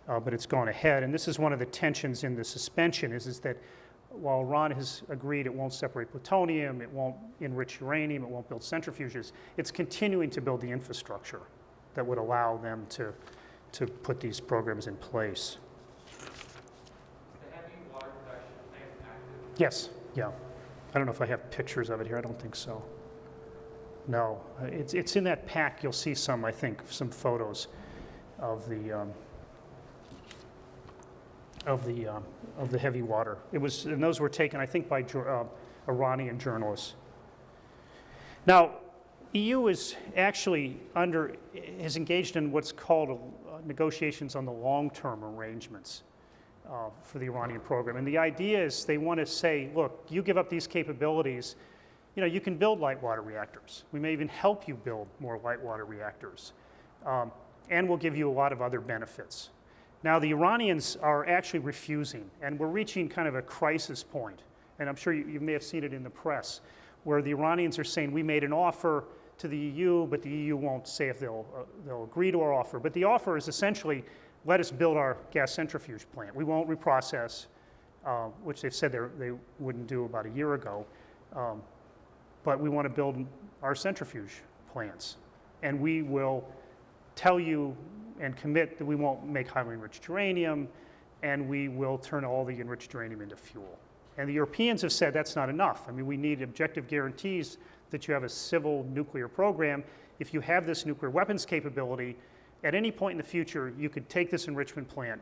but it's gone ahead. And this is one of the tensions in the suspension is that while Iran has agreed it won't separate plutonium, it won't enrich uranium, it won't build centrifuges, it's continuing to build the infrastructure that would allow them to put these programs in place. The heavy water production plant active? Yes, yeah. I don't know if I have pictures of it here. I don't think so. No, it's in that pack. You'll see some, I think, some photos of the heavy water. And those were taken, I think, by Iranian journalists. Now, EU is actually has engaged in what's called negotiations on the long-term arrangements for the Iranian program. And the idea is they want to say, look, you give up these capabilities, you can build light water reactors. We may even help you build more light water reactors. And we'll give you a lot of other benefits. Now, the Iranians are actually refusing, and we're reaching kind of a crisis point. And I'm sure you may have seen it in the press, where the Iranians are saying, we made an offer to the EU, but the EU won't say if they'll agree to our offer. But the offer is essentially, let us build our gas centrifuge plant. We won't reprocess, which they've said they wouldn't do about a year ago. But we want to build our centrifuge plants. And we will tell you and commit that we won't make highly enriched uranium, and we will turn all the enriched uranium into fuel. And the Europeans have said that's not enough. I mean, we need objective guarantees that you have a civil nuclear program. If you have this nuclear weapons capability, at any point in the future, you could take this enrichment plant,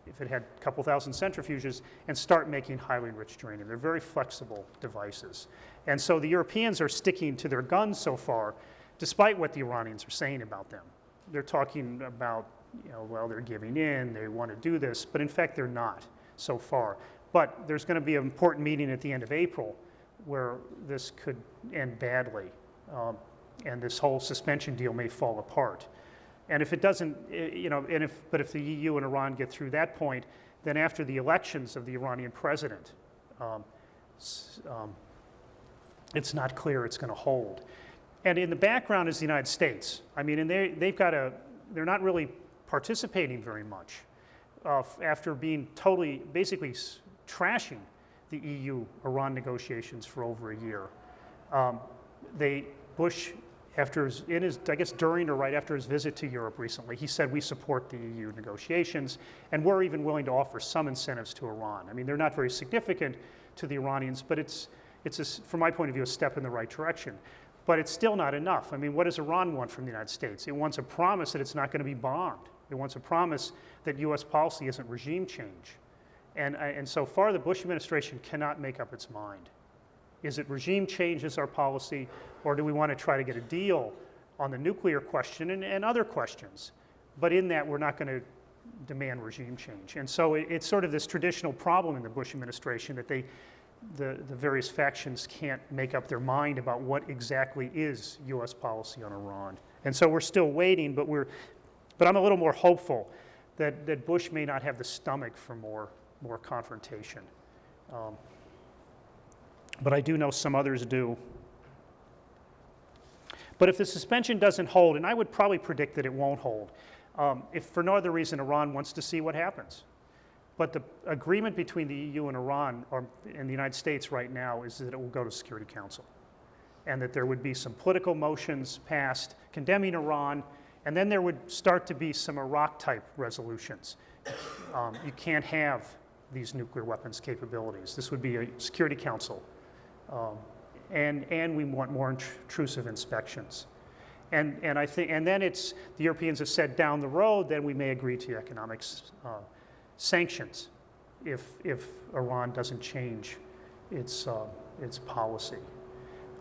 if it had a couple thousand centrifuges, and start making highly enriched uranium. They're very flexible devices. And so the Europeans are sticking to their guns so far, despite what the Iranians are saying about them. They're talking about, well, they're giving in, they want to do this, but in fact, they're not so far. But there's going to be an important meeting at the end of April where this could end badly, and this whole suspension deal may fall apart. And if it doesn't, but if the EU and Iran get through that point, then after the elections of the Iranian president, it's not clear it's going to hold. And in the background is the United States. I mean, and they're not really participating very much after being basically trashing the EU-Iran negotiations for over a year. Bush, during or right after his visit to Europe recently, he said, we support the EU negotiations, and we're even willing to offer some incentives to Iran. I mean, they're not very significant to the Iranians, but it's from my point of view, a step in the right direction. But it's still not enough. I mean, what does Iran want from the United States? It wants a promise that it's not going to be bombed. It wants a promise that U.S. policy isn't regime change. And so far, the Bush administration cannot make up its mind. Is it regime change as our policy, or do we want to try to get a deal on the nuclear question and other questions? But in that, we're not going to demand regime change. And so it's sort of this traditional problem in the Bush administration that the various factions can't make up their mind about what exactly is U.S. policy on Iran. And so we're still waiting, but I'm a little more hopeful that Bush may not have the stomach for more confrontation. But I do know some others do. But if the suspension doesn't hold, and I would probably predict that it won't hold, if for no other reason Iran wants to see what happens. But the agreement between the EU and Iran and the United States right now is that it will go to Security Council. and that there would be some political motions passed condemning Iran, and then there would start to be some Iraq-type resolutions. You can't have these nuclear weapons capabilities. This would be a Security Council. And we want more intrusive inspections. And then it's, the Europeans have said down the road, then we may agree to economic sanctions if Iran doesn't change its policy.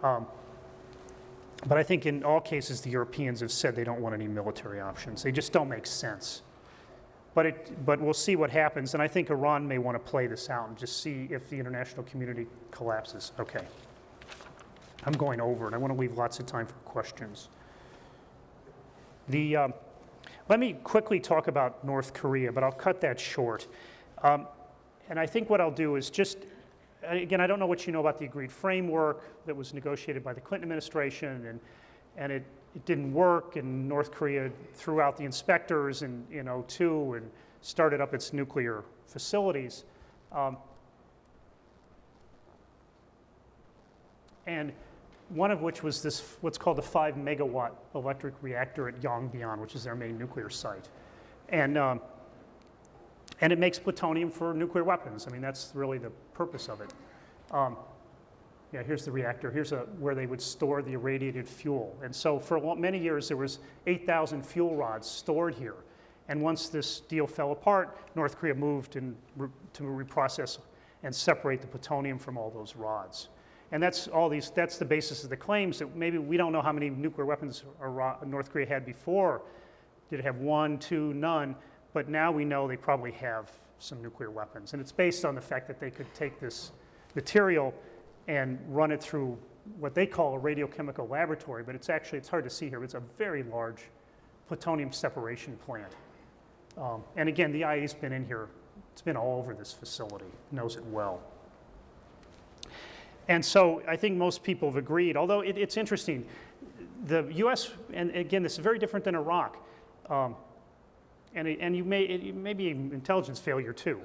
But I think in all cases, the Europeans have said they don't want any military options. They just don't make sense. But we'll see what happens, and I think Iran may want to play this out and just see if the international community collapses. Okay. I'm going over, and I want to leave lots of time for questions. Let me quickly talk about North Korea, but I'll cut that short. And I think what I'll do is just, again, I don't know what you know about the agreed framework that was negotiated by the Clinton administration, and it didn't work, and North Korea threw out the inspectors in 2002 and started up its nuclear facilities. And one of which was this, what's called the 5 megawatt electric reactor at Yongbyon, which is their main nuclear site. And it makes plutonium for nuclear weapons. I mean, that's really the purpose of it. Yeah, here's the reactor. Here's where they would store the irradiated fuel. And so for many years, there was 8,000 fuel rods stored here. And once this deal fell apart, North Korea moved to reprocess and separate the plutonium from all those rods. And that's the basis of the claims that maybe we don't know how many nuclear weapons North Korea had before. Did it have 1, 2, none? But now we know they probably have some nuclear weapons. And it's based on the fact that they could take this material and run it through what they call a radiochemical laboratory, but it's hard to see here, but it's a very large plutonium separation plant. And again, the IAEA's been in here, it's been all over this facility, knows it well. And so I think most people have agreed, although it's interesting, the US, and again, this is very different than Iraq, and it may be an intelligence failure too.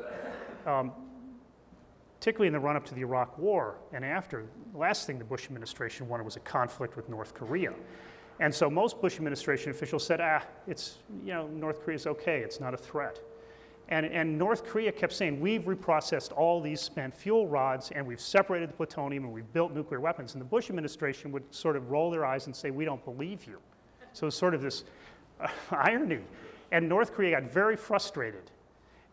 Particularly in the run-up to the Iraq War and after, the last thing the Bush administration wanted was a conflict with North Korea. And so most Bush administration officials said, it's, North Korea's okay, it's not a threat. And North Korea kept saying, we've reprocessed all these spent fuel rods and we've separated the plutonium and we've built nuclear weapons. And the Bush administration would sort of roll their eyes and say, we don't believe you. So it's sort of this irony. And North Korea got very frustrated.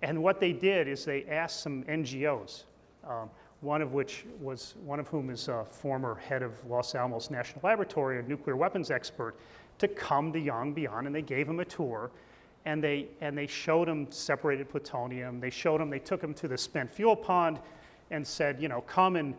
And what they did is they asked some NGOs, one of whom is a former head of Los Alamos National Laboratory, a nuclear weapons expert, to come to Yongbyon, and they gave him a tour, and they showed him separated plutonium. They took him to the spent fuel pond, and said, come and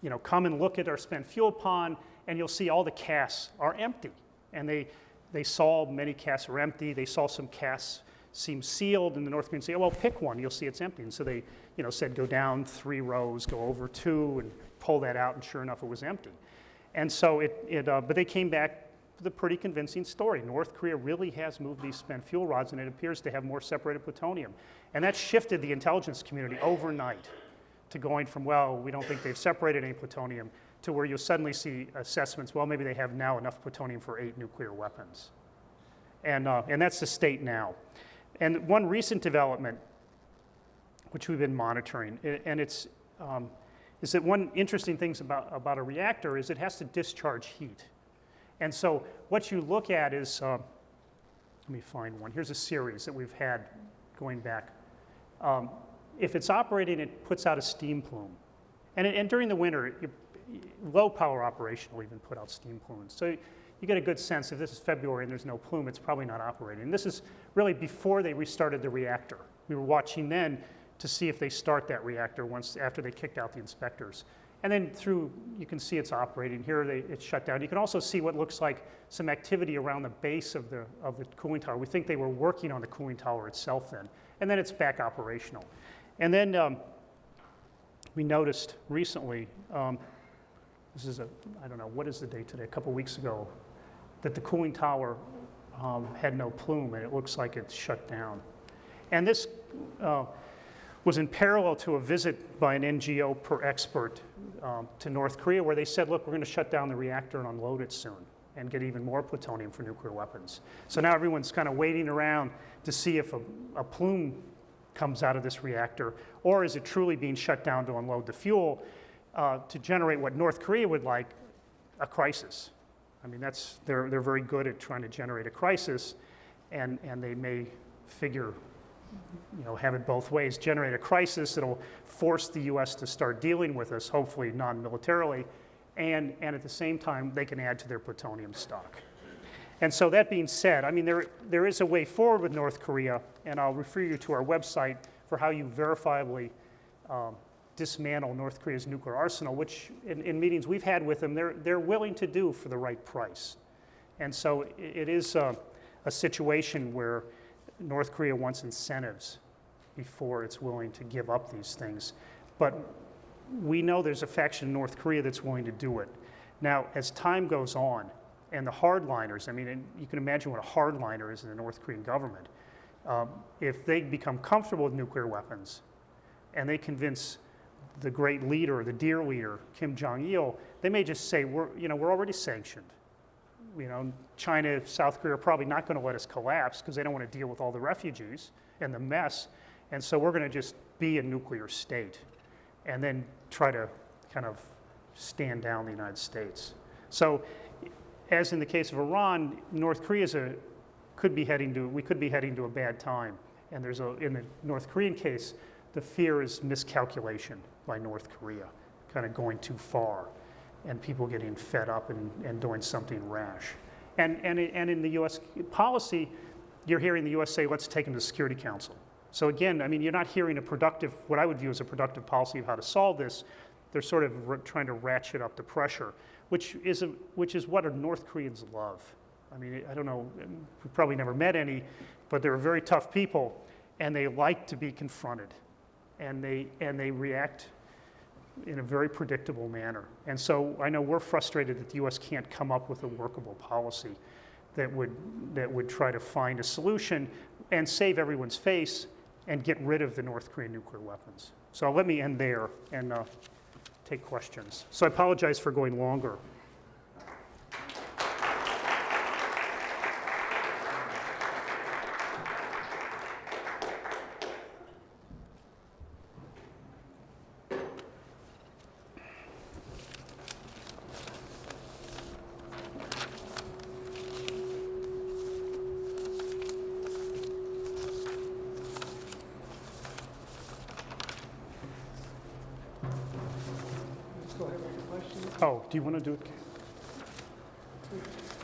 look at our spent fuel pond, and you'll see all the casks are empty. And they saw many casks are empty. They saw some casks seem sealed, and the North Koreans say, well, pick one, you'll see it's empty. And so they, said go down 3 rows, go over 2, and pull that out, and sure enough, it was empty. And so but they came back with a pretty convincing story. North Korea really has moved these spent fuel rods, and it appears to have more separated plutonium. And that shifted the intelligence community overnight to going from, well, we don't think they've separated any plutonium, to where you'll suddenly see assessments, well, maybe they have now enough plutonium for 8 nuclear weapons. And that's the state now. And one recent development, which we've been monitoring, and is that one interesting thing about a reactor is it has to discharge heat. And so what you look at is, let me find one. Here's a series that we've had going back. If it's operating, it puts out a steam plume. And during the winter, low power operation will even put out steam plumes. So you get a good sense if this is February and there's no plume, it's probably not operating. And this is really before they restarted the reactor. We were watching then to see if they start that reactor after they kicked out the inspectors. And then you can see it's operating. Here it's shut down. You can also see what looks like some activity around the base of the cooling tower. We think they were working on the cooling tower itself then. And then it's back operational. And then we noticed recently, this is I don't know, what is the date today? A couple weeks ago, that the cooling tower had no plume, and it looks like it's shut down. And this, was in parallel to a visit by an NGO per expert to North Korea, where they said, look, we're going to shut down the reactor and unload it soon and get even more plutonium for nuclear weapons. So now everyone's kind of waiting around to see if a plume comes out of this reactor, or is it truly being shut down to unload the fuel to generate what North Korea would like, a crisis. I mean, they're very good at trying to generate a crisis, and they may figure, have it both ways, generate a crisis that'll force the US to start dealing with us, hopefully non-militarily, and at the same time, they can add to their plutonium stock. And so that being said, I mean, there is a way forward with North Korea, and I'll refer you to our website for how you verifiably dismantle North Korea's nuclear arsenal, which in meetings we've had with them, they're willing to do for the right price. And so it is a situation where North Korea wants incentives before it's willing to give up these things. But we know there's a faction in North Korea that's willing to do it. Now, as time goes on, and the hardliners, I mean, and you can imagine what a hardliner is in the North Korean government. If they become comfortable with nuclear weapons and they convince the great leader, the dear leader, Kim Jong-il, they may just say, we're already sanctioned. China, South Korea are probably not going to let us collapse because they don't want to deal with all the refugees and the mess. And so we're going to just be a nuclear state and then try to kind of stand down the United States. So, as in the case of Iran, North Korea could be heading to a bad time. And in the North Korean case, the fear is miscalculation by North Korea, kind of going too far, and people getting fed up and doing something rash. And in the U.S. policy, you're hearing the U.S. say, let's take them to the Security Council. So again, I mean, you're not hearing what I would view as a productive policy of how to solve this. They're sort of trying to ratchet up the pressure, which is what North Koreans love. I mean, I don't know, we've probably never met any, but they're very tough people, and they like to be confronted, and they react in a very predictable manner. And so I know we're frustrated that the U.S. can't come up with a workable policy that would try to find a solution and save everyone's face and get rid of the North Korean nuclear weapons. So let me end there and take questions. So I apologize for going longer. Oh, do you want to do it?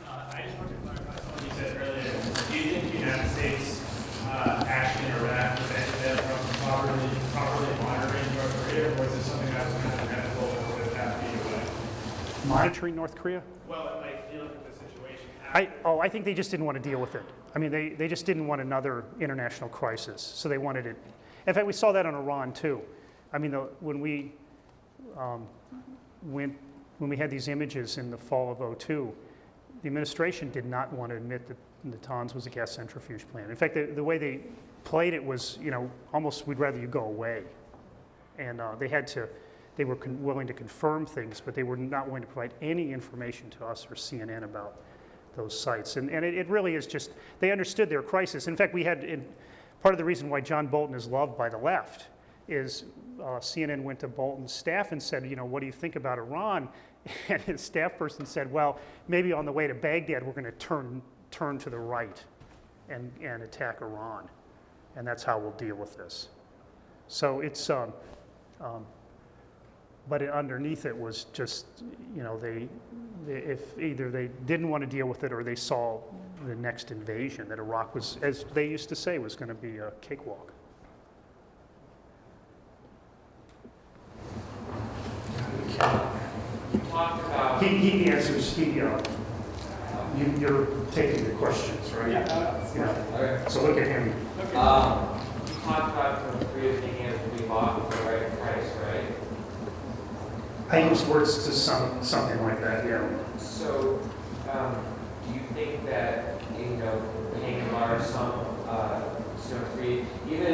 I just want to clarify something you said earlier. Do you think the United States action in Iraq prevented them from properly monitoring North Korea, or is it something that was kind of inevitable that would have to be away? Monitoring North Korea? Well, like dealing with the situation. I think they just didn't want to deal with it. I mean, they just didn't want another international crisis, so they wanted it. In fact, we saw that on Iran too. I mean, when we had these images in the fall of '02, the administration did not want to admit that Natanz was a gas centrifuge plant. In fact, the way they played it was, almost we'd rather you go away. And they were willing to confirm things, but they were not willing to provide any information to us or CNN about those sites. And it really is just, they understood their crisis. In fact, part of the reason why John Bolton is loved by the left is CNN went to Bolton's staff and said, what do you think about Iran? And his staff person said, well, maybe on the way to Baghdad, we're going to turn to the right and attack Iran. And that's how we'll deal with this. So it's, but underneath it was just, if either they didn't want to deal with it or they saw the next invasion, that Iraq was, as they used to say, was going to be a cakewalk. You talked about. He answers, you're taking the questions, right? Yeah. Okay. So look at him. You talked about North Korea being able to be bought for the right price, right? I use words to something like that, yeah. So, do you think that, paying a large sum to North Korea, even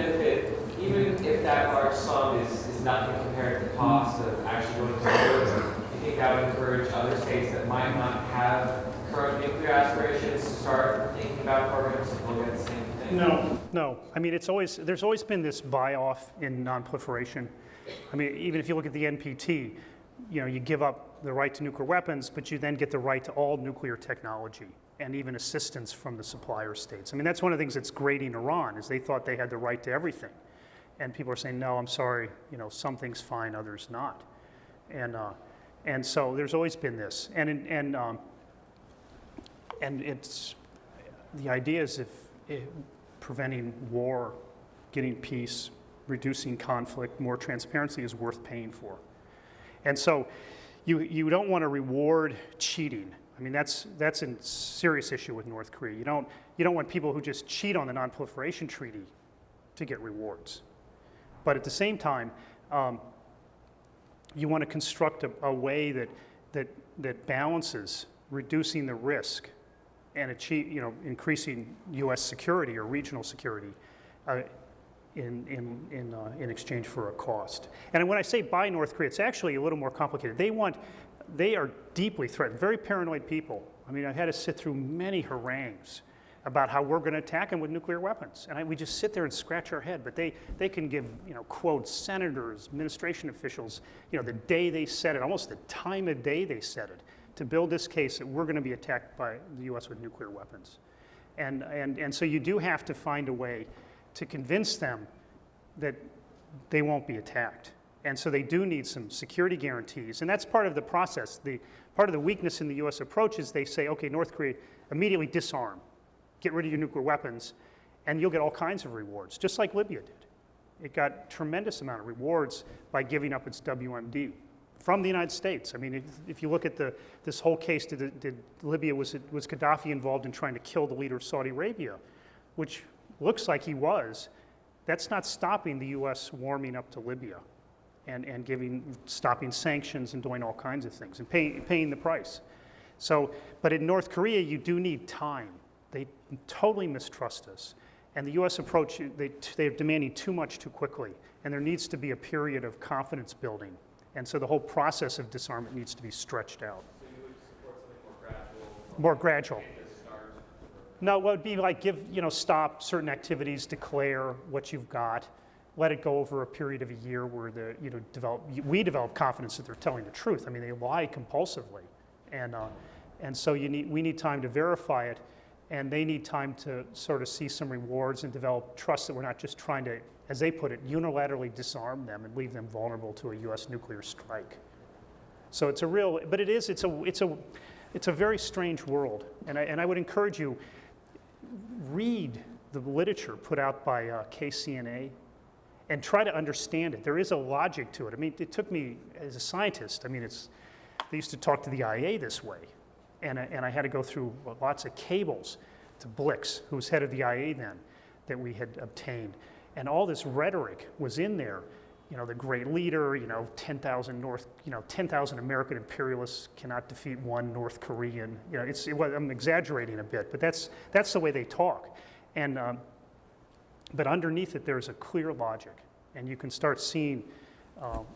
if that large sum is nothing compared to the cost of actually going to nuclear, do you think that would encourage other states that might not have current nuclear aspirations to start thinking about programs to look at the same thing? No. I mean, there's always been this buy-off in non-proliferation. I mean, even if you look at the NPT, you give up the right to nuclear weapons, but you then get the right to all nuclear technology and even assistance from the supplier states. I mean, that's one of the things that's grating Iran, is they thought they had the right to everything. And people are saying, no, I'm sorry, some things fine, others not. And so there's always been this. And it's, the idea is preventing war, getting peace, reducing conflict, more transparency is worth paying for. And so you don't want to reward cheating. I mean, that's a serious issue with North Korea. You don't want people who just cheat on the non-proliferation treaty to get rewards. But at the same time, you want to construct a way that balances reducing the risk and increasing U.S. security or regional security in exchange for a cost. And when I say buy North Korea, it's actually a little more complicated. They are deeply threatened, very paranoid people. I mean, I've had to sit through many harangues about how we're going to attack them with nuclear weapons. And we just sit there and scratch our head. But they can give, quote, senators, administration officials, the day they said it, almost the time of day they said it, to build this case that we're going to be attacked by the U.S. with nuclear weapons. And so you do have to find a way to convince them that they won't be attacked. And so they do need some security guarantees. And that's part of the process. Part of the weakness in the U.S. approach is they say, okay, North Korea, immediately disarm. Get rid of your nuclear weapons, and you'll get all kinds of rewards, just like Libya did. It got tremendous amount of rewards by giving up its WMD from the United States. I mean, if you look at this whole case, did Libya, was Gaddafi involved in trying to kill the leader of Saudi Arabia, which looks like he was. That's not stopping the U.S. warming up to Libya and stopping sanctions and doing all kinds of things and paying the price. So, but in North Korea, you do need time. They totally mistrust us. And the U.S. approach, they're demanding too much too quickly. And there needs to be a period of confidence building. And so the whole process of disarmament needs to be stretched out. So you would support something More gradual. to start? No, what would be like stop certain activities, declare what you've got, let it go over a period of a year where we develop confidence that they're telling the truth. I mean, they lie compulsively. And so we need time to verify it. And they need time to sort of see some rewards and develop trust that we're not just trying to, as they put it, unilaterally disarm them and leave them vulnerable to a U.S. nuclear strike. So it's a very strange world. And I would encourage you, read the literature put out by KCNA and try to understand it. There is a logic to it. I mean, it took me as a scientist. I mean, they used to talk to the IA this way. And I had to go through lots of cables to Blix, who was head of the IA then, that we had obtained. And all this rhetoric was in there. The great leader, 10,000 American imperialists cannot defeat one North Korean. I'm exaggerating a bit, but that's the way they talk. And but underneath it, there's a clear logic, and you can start seeing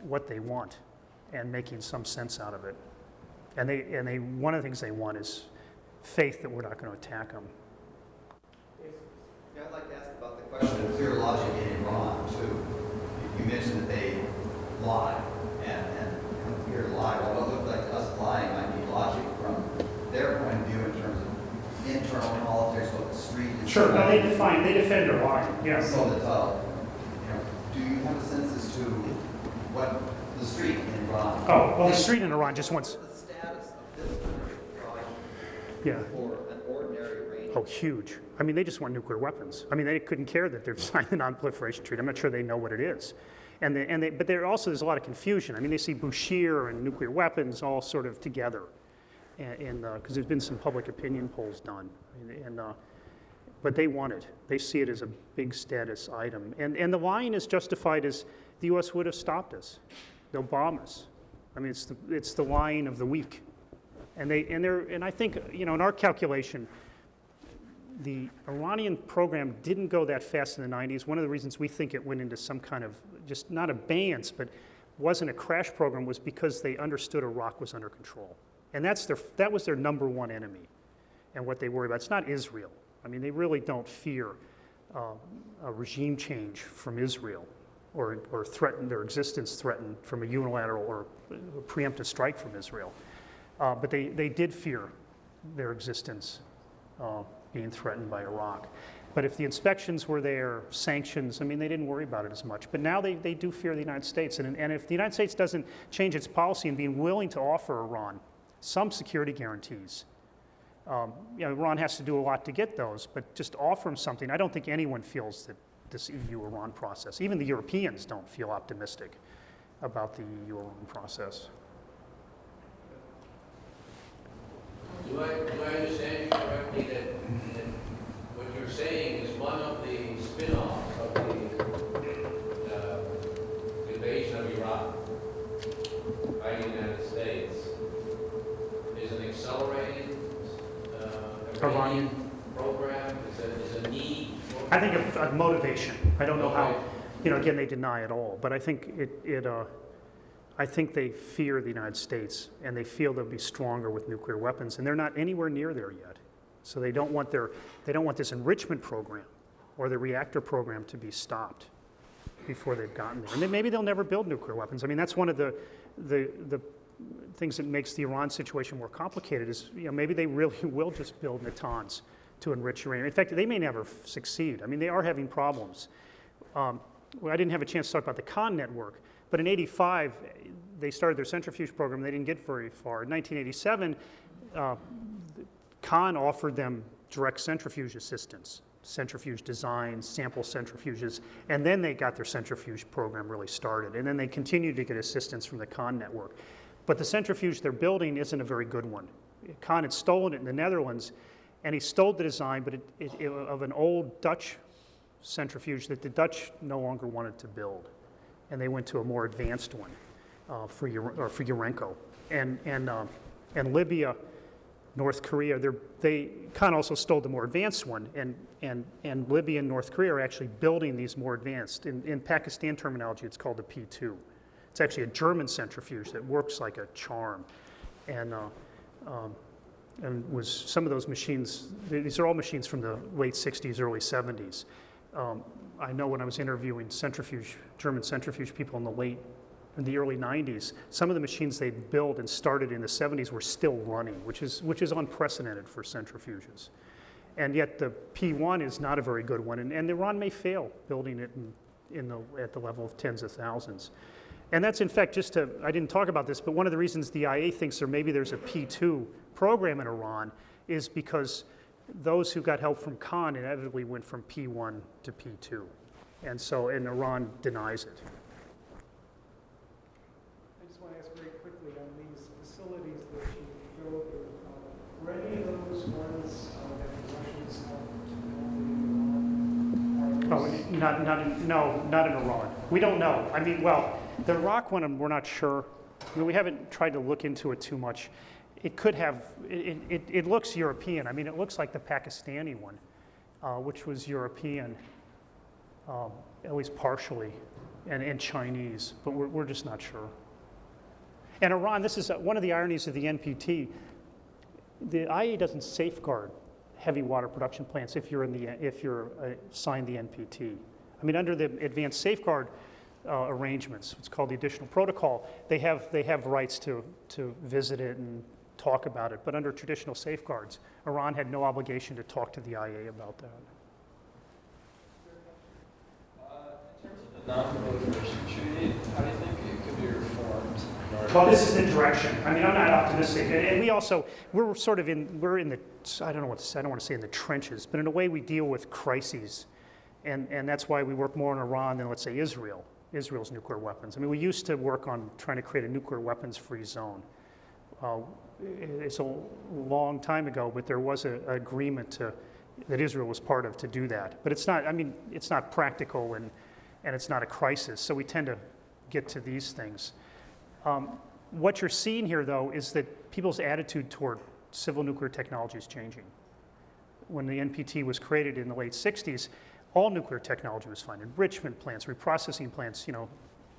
what they want and making some sense out of it. And one of the things they want is faith that we're not going to attack them. Yeah, I'd like to ask about the question of clear logic in Iran, too. You mentioned that they lie, and clear lie. Well, it looked like us lying might be logic from their point of view in terms of internal politics, what the street is. Sure, no, they defend their lying, yes. So that, do you have a sense as to what the street in Iran? Oh, well, the street in Iran just wants. What's the status of this kind of project Yeah. for an ordinary range? Oh, huge. I mean, they just want nuclear weapons. I mean, they couldn't care that they've signed the non-proliferation treaty. I'm not sure they know what it is. But there's a lot of confusion. I mean, they see Bashir and nuclear weapons all sort of together, because there's been some public opinion polls done. But they want it. They see it as a big status item. And the lying is justified as the U.S. would have stopped us. They'll bomb us. I mean, it's the lying of the weak. And I think, in our calculation, the Iranian program didn't go that fast in the 90s. One of the reasons we think it went into some kind of, just not abeyance, but wasn't a crash program, was because they understood Iraq was under control. And that was their number one enemy and what they worry about. It's not Israel. I mean, they really don't fear a regime change from Israel or threaten their existence threatened from a unilateral or a preemptive strike from Israel. But they did fear their existence being threatened by Iraq. But if the inspections were there, sanctions, I mean, they didn't worry about it as much. But now they do fear the United States. And if the United States doesn't change its policy and being willing to offer Iran some security guarantees, Iran has to do a lot to get those, but just offer them something. I don't think anyone feels that this EU-Iran process, even the Europeans don't feel optimistic about the EU-Iran process. Do I understand you correctly that what you're saying is one of the spin-offs of the invasion of Iraq by the United States is an accelerated Iranian program? Is a need? I think of motivation. I don't know how, again, they deny it all, but I think I think they fear the United States, and they feel they'll be stronger with nuclear weapons, and they're not anywhere near there yet. So they don't want this enrichment program or the reactor program to be stopped before they've gotten there. And then maybe they'll never build nuclear weapons. I mean, that's one of the things that makes the Iran situation more complicated is, maybe they really will just build Natanz to enrich uranium. In fact, they may never succeed. I mean, they are having problems. I didn't have a chance to talk about the Khan network, but in '85, they started their centrifuge program. They didn't get very far. In 1987, Khan offered them direct centrifuge assistance, centrifuge design, sample centrifuges, and then they got their centrifuge program really started. And then they continued to get assistance from the Khan network. But the centrifuge they're building isn't a very good one. Khan had stolen it in the Netherlands, and he stole the design of an old Dutch centrifuge that the Dutch no longer wanted to build. And they went to a more advanced one for Urenco. And Libya, North Korea, Khan also stole the more advanced one, and Libya and North Korea are actually building these more advanced. In Pakistan terminology, it's called the P2. It's actually a German centrifuge that works like a charm. And was some of those machines, these are all machines from the late 60s, early 70s. I know when I was interviewing German centrifuge people in the early 90s, some of the machines they'd built and started in the 70s were still running, which is unprecedented for centrifuges. And yet the P1 is not a very good one, and Iran may fail building it at the level of tens of thousands. And that's, in fact, I didn't talk about this, but one of the reasons the IA thinks maybe there's a P2 program in Iran is because those who got help from Khan inevitably went from P1 to P2. And Iran denies it. I just want to ask very quickly on these facilities that you showed, were any of those ones that the Russians helped? Not in Iran. We don't know. I mean, well, the Iraq one, we're not sure. I mean, we haven't tried to look into it too much. It could have, it looks European. I mean, it looks like the Pakistani one, which was European, at least partially, and Chinese, but we're just not sure. And Iran, this is one of the ironies of the NPT. The IA doesn't safeguard heavy water production plants if you're signed the NPT. I mean, under the advanced safeguard arrangements, it's called the additional protocol, they have rights to visit it and talk about it, but under traditional safeguards, Iran had no obligation to talk to the IA about that. In terms of the non-proliferation treaty, how do you think it could be reformed? Well, this is the direction. I mean, I'm not optimistic, and we're sort of we're in the, I don't want to say in the trenches, but in a way we deal with crises, and that's why we work more on Iran than, let's say, Israel's nuclear weapons. I mean, we used to work on trying to create a nuclear weapons-free zone. It's a long time ago, but there was an agreement that Israel was part of to do that. But it's not practical and it's not a crisis, so we tend to get to these things. What you're seeing here, though, is that people's attitude toward civil nuclear technology is changing. when the NPT was created in the late 60s, all nuclear technology was fine. Enrichment plants, reprocessing plants, you know,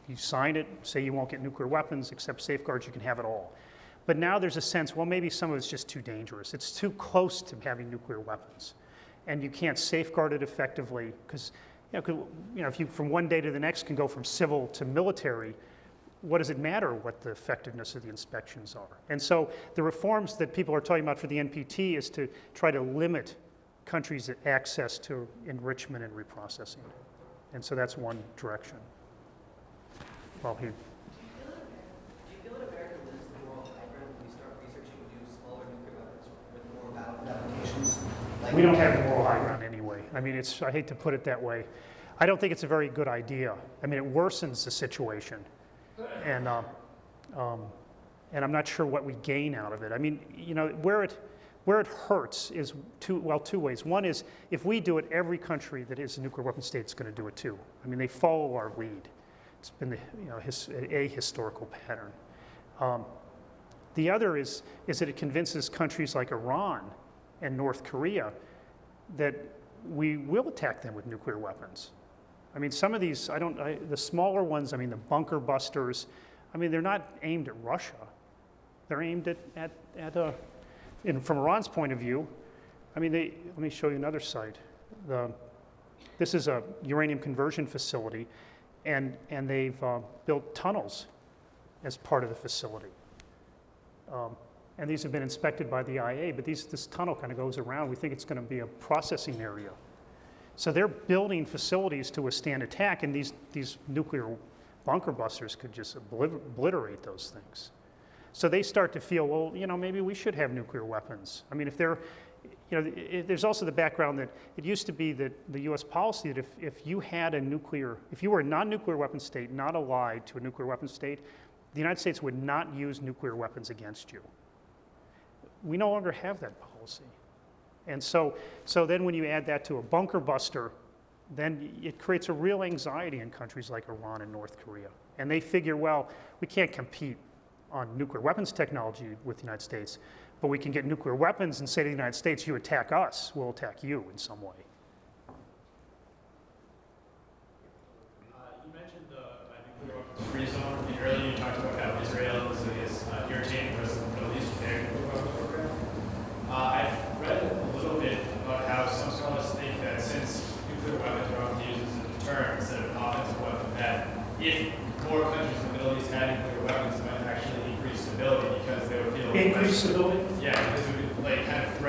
you sign it, say you won't get nuclear weapons, accept safeguards, you can have it all. But now there's a sense, well, maybe some of it's just too dangerous. It's too close to having nuclear weapons. And you can't safeguard it effectively because, if you from one day to the next can go from civil to military, what does it matter what the effectiveness of the inspections are? And so the reforms that people are talking about for the NPT is to try to limit countries' access to enrichment and reprocessing. And so that's one direction. Well, Do you feel that America lives in the moral high ground when we start researching new smaller nuclear weapons with more battlefield applications? we don't have the moral high ground anyway. I mean, I hate to put it that way. I don't think it's a very good idea. I mean, it worsens the situation. And I'm not sure what we gain out of it. I mean, where it hurts is two ways. One is if we do it, every country that is a nuclear weapon state is going to do it too. I mean, they follow our lead. It's been a historical pattern. The other is that it convinces countries like Iran and North Korea that we will attack them with nuclear weapons. I mean, some of these, the smaller ones, I mean, the bunker busters, I mean, they're not aimed at Russia. They're aimed from Iran's point of view, I mean, let me show you another site. This is a uranium conversion facility, and they've built tunnels as part of the facility. And these have been inspected by the IA, but this tunnel kind of goes around. We think it's going to be a processing area. So they're building facilities to withstand attack, and these nuclear bunker busters could just obliterate those things. So they start to feel, well, maybe we should have nuclear weapons. I mean, if they're, there's also the background that it used to be that the U.S. policy that if you were a non-nuclear weapon state, not allied to a nuclear weapon state, the United States would not use nuclear weapons against you. We no longer have that policy. And so then when you add that to a bunker buster, then it creates a real anxiety in countries like Iran and North Korea. And they figure, well, we can't compete on nuclear weapons technology with the United States, but we can get nuclear weapons and say to the United States, you attack us, we'll attack you in some way. You mentioned the nuclear weapons free zone, and earlier you talked about how Israel is irritating the rest of the Middle East with their nuclear weapons program. I've read a little bit about how some scholars think that since nuclear weapons are often used as a deterrent instead of an offensive weapon, that if more countries in the Middle East had nuclear weapons, it might actually increase stability because they would feel Increase stability? Yeah, because it would kind of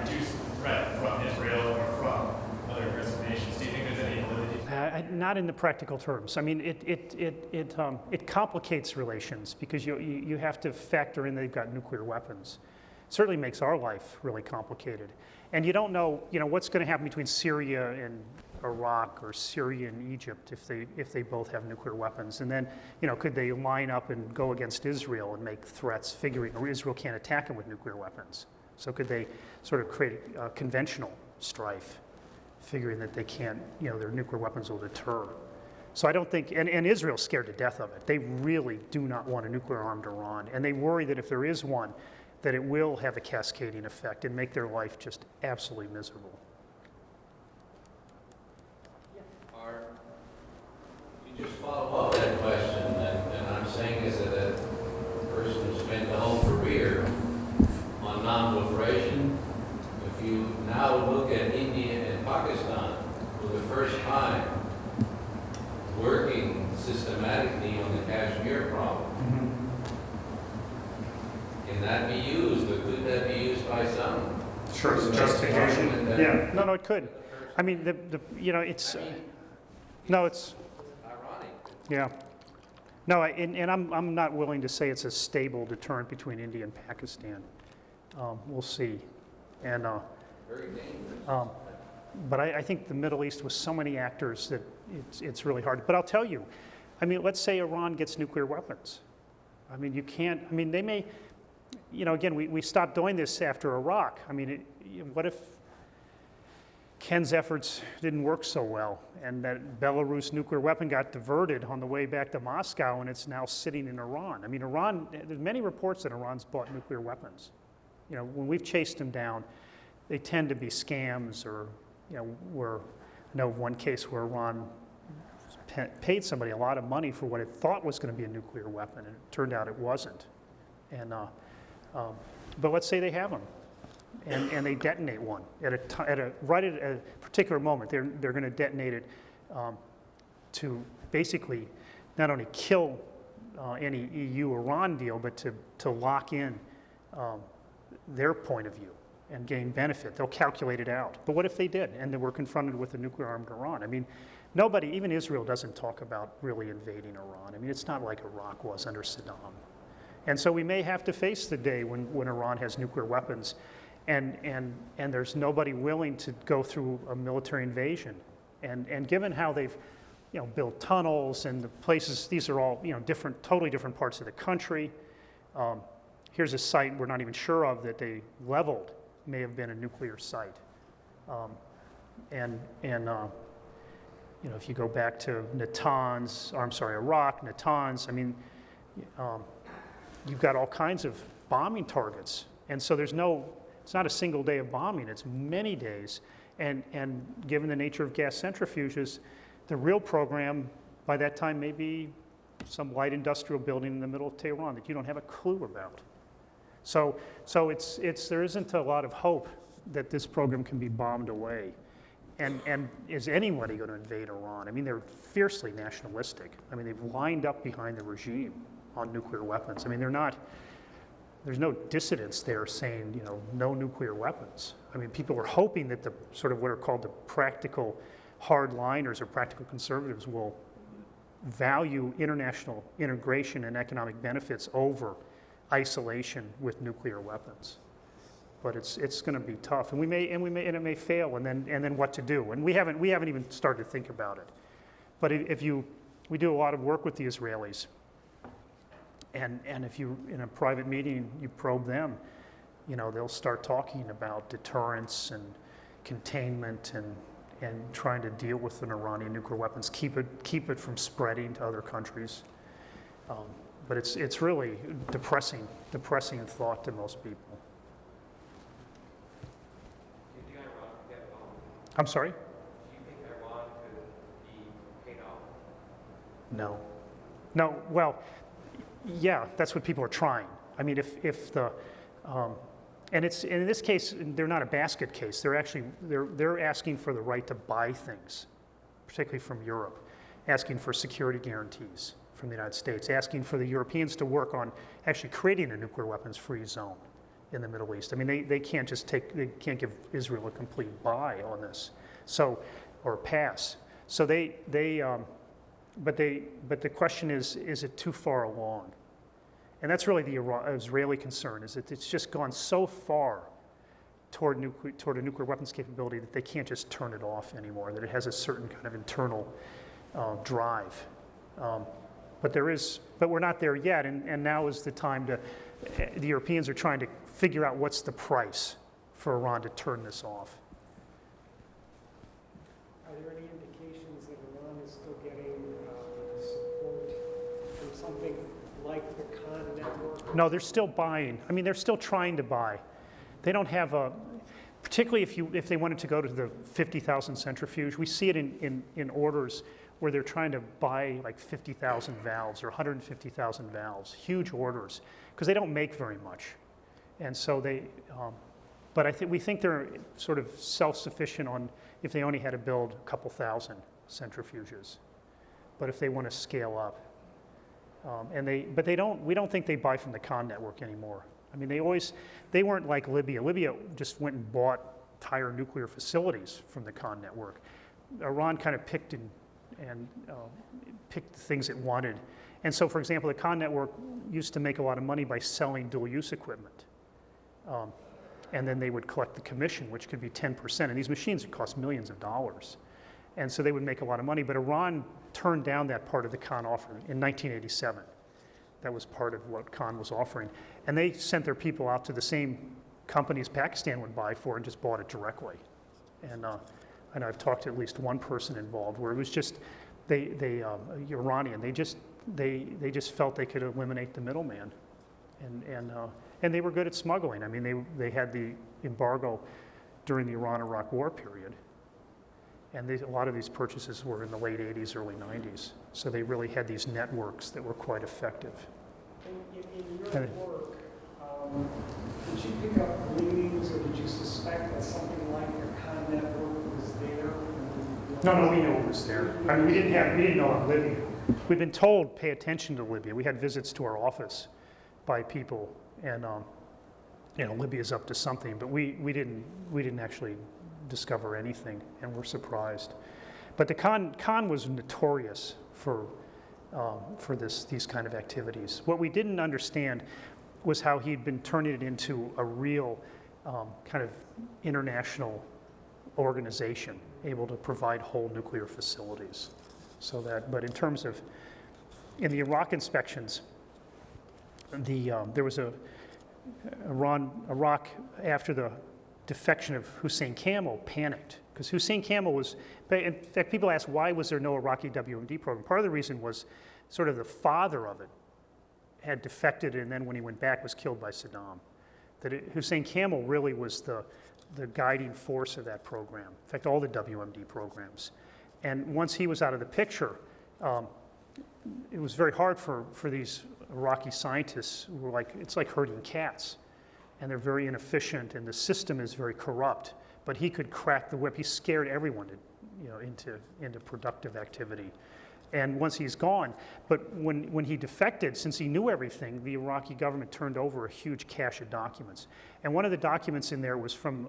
reduce the threat from Israel or from other aggressive nations. Do you think there's any validity? Not in the practical terms. I mean, it complicates relations because you have to factor in they've got nuclear weapons. It certainly makes our life really complicated. And you don't know, what's going to happen between Syria and Iraq or Syria and Egypt if they both have nuclear weapons. And then, could they line up and go against Israel and make threats figuring Israel can't attack them with nuclear weapons? So could they sort of create a conventional strife, figuring that they can't, their nuclear weapons will deter? So I don't think, and Israel's scared to death of it. They really do not want a nuclear-armed Iran. And they worry that if there is one, that it will have a cascading effect and make their life just absolutely miserable. You just follow up that question, and I'm saying is that a person who spent the whole career on non-proliferation, if you now look at India and Pakistan for the first time working systematically on the Kashmir problem, can that be used, or could that be used by some? Sure, it's justification. Yeah, no, it could. I mean, it's ironic. Yeah. No, and I'm not willing to say it's a stable deterrent between India and Pakistan. We'll see. And Very dangerous. but I think the Middle East with so many actors that it's really hard. But I'll tell you, I mean, let's say Iran gets nuclear weapons. I mean, you can't. I mean, they may. Again, we stopped doing this after Iraq. I mean, what if Ken's efforts didn't work so well, and that Belarus nuclear weapon got diverted on the way back to Moscow, and it's now sitting in Iran? I mean, there's many reports that Iran's bought nuclear weapons. When we've chased them down, they tend to be scams, or, you know, where, I know of one case where Iran paid somebody a lot of money for what it thought was going to be a nuclear weapon, and it turned out it wasn't. And, but let's say they have them, and they detonate one right at a particular moment. They're going to detonate it to basically not only kill any EU-Iran deal, but to lock in their point of view and gain benefit. They'll calculate it out. But what if they did, and they were confronted with a nuclear-armed Iran? I mean, nobody, even Israel, doesn't talk about really invading Iran. I mean, it's not like Iraq was under Saddam. And so we may have to face the day when Iran has nuclear weapons, and there's nobody willing to go through a military invasion. And given how they've, you know, built tunnels and the places, these are all, you know, different, totally different parts of the country. Here's a site we're not even sure of that they leveled, may have been a nuclear site. You know, if you go back to Iraq, Natanz, I mean, you've got all kinds of bombing targets. And so it's not a single day of bombing, it's many days. And given the nature of gas centrifuges, the real program by that time may be some light industrial building in the middle of Tehran that you don't have a clue about. So there isn't a lot of hope that this program can be bombed away. And is anybody going to invade Iran? I mean, they're fiercely nationalistic. I mean, they've lined up behind the regime on nuclear weapons. I mean, there's no dissidents there saying, you know, no nuclear weapons. I mean, people are hoping that the sort of what are called the practical hardliners or practical conservatives will value international integration and economic benefits over isolation with nuclear weapons. But it's going to be tough, and it may fail, and then what to do? And we haven't even started to think about it. But we do a lot of work with the Israelis, and if you in a private meeting you probe them, you know, they'll start talking about deterrence and containment and trying to deal with an Iranian nuclear weapons, keep it from spreading to other countries. But it's really depressing thought to most people. I'm sorry? Do you think Iran could be paid off? No, well, yeah, that's what people are trying. I mean, if the, and it's, in this case, they're not a basket case. They're actually, they're asking for the right to buy things, particularly from Europe, asking for security guarantees from the United States, asking for the Europeans to work on actually creating a nuclear weapons-free zone in the Middle East. I mean, they can't just they can't give Israel a complete buy on this, so, or pass. So but the question is it too far along? And that's really the Israeli concern, is that it's just gone so far toward a nuclear weapons capability that they can't just turn it off anymore, that it has a certain kind of internal drive. But we're not there yet, and now is the time the Europeans are trying to figure out what's the price for Iran to turn this off. Are there any indications that Iran is still getting support from something like the Khan network? No, they're still buying. I mean, they're still trying to buy. They don't have particularly if they wanted to go to the 50,000 centrifuge, we see it in orders where they're trying to buy like 50,000 valves or 150,000 valves, huge orders, because they don't make very much. And so but we think they're sort of self-sufficient on if they only had to build a couple thousand centrifuges. But if they want to scale up, we don't think they buy from the Khan network anymore. I mean, they weren't like Libya. Libya just went and bought entire nuclear facilities from the Khan network. Iran kind of picked the things it wanted. And so, for example, the Khan network used to make a lot of money by selling dual-use equipment. And then they would collect the commission, which could be 10%. And these machines would cost millions of dollars. And so they would make a lot of money. But Iran turned down that part of the Khan offer in 1987. That was part of what Khan was offering. And they sent their people out to the same companies Pakistan would buy for and just bought it directly. And I've talked to at least one person involved where it was just, Iranian, they just felt they could eliminate the middleman. And they were good at smuggling. I mean, they had the embargo during the Iran-Iraq War period. And a lot of these purchases were in the late 80s, early 90s. So they really had these networks that were quite effective. In your work, did you pick up leads or did you suspect that something like the Con network was there? No, we knew it was there. I mean, we didn't know of Libya. We've been told pay attention to Libya. We had visits to our office by people, and Libya's up to something, but we didn't actually discover anything, and we're surprised. But the Con was notorious for these kind of activities. What we didn't understand was how he'd been turning it into a real kind of international organization, able to provide whole nuclear facilities. But in terms of, in the Iraq inspections, there was Iraq, after the defection of Hussein Camel, panicked, because Hussein Camel was, in fact, people ask why was there no Iraqi WMD program? Part of the reason was sort of the father of it had defected, and then when he went back was killed by Saddam. Hussein Camel really was the guiding force of that program. In fact, all the WMD programs. And once he was out of the picture, it was very hard for these Iraqi scientists who were like, it's like herding cats. And they're very inefficient, and the system is very corrupt. But he could crack the whip. He scared everyone into productive activity. And once he's gone, but when he defected, since he knew everything, the Iraqi government turned over a huge cache of documents. And one of the documents in there was from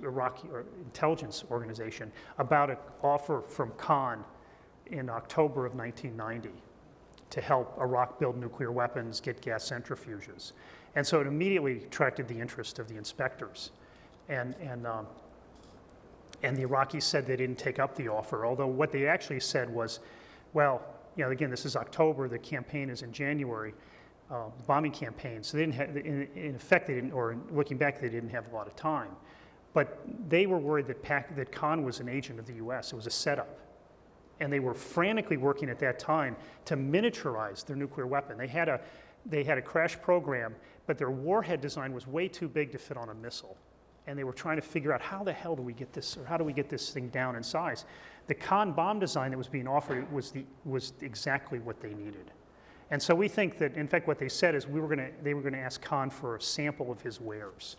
Iraqi intelligence organization about an offer from Khan in October of 1990 to help Iraq build nuclear weapons, get gas centrifuges. And so it immediately attracted the interest of the inspectors. And the Iraqis said they didn't take up the offer, although what they actually said was, well, again, this is October, the campaign is in January, bombing campaign, so they didn't have, in effect, they didn't, or looking back, they didn't have a lot of time. But they were worried that Khan was an agent of the US, it was a setup. And they were frantically working at that time to miniaturize their nuclear weapon. They had a crash program, but their warhead design was way too big to fit on a missile. And they were trying to figure out how the hell do we get this, or how do we get this thing down in size? The Khan bomb design that was being offered was exactly what they needed. And so we think that, in fact, what they said is they were gonna ask Khan for a sample of his wares.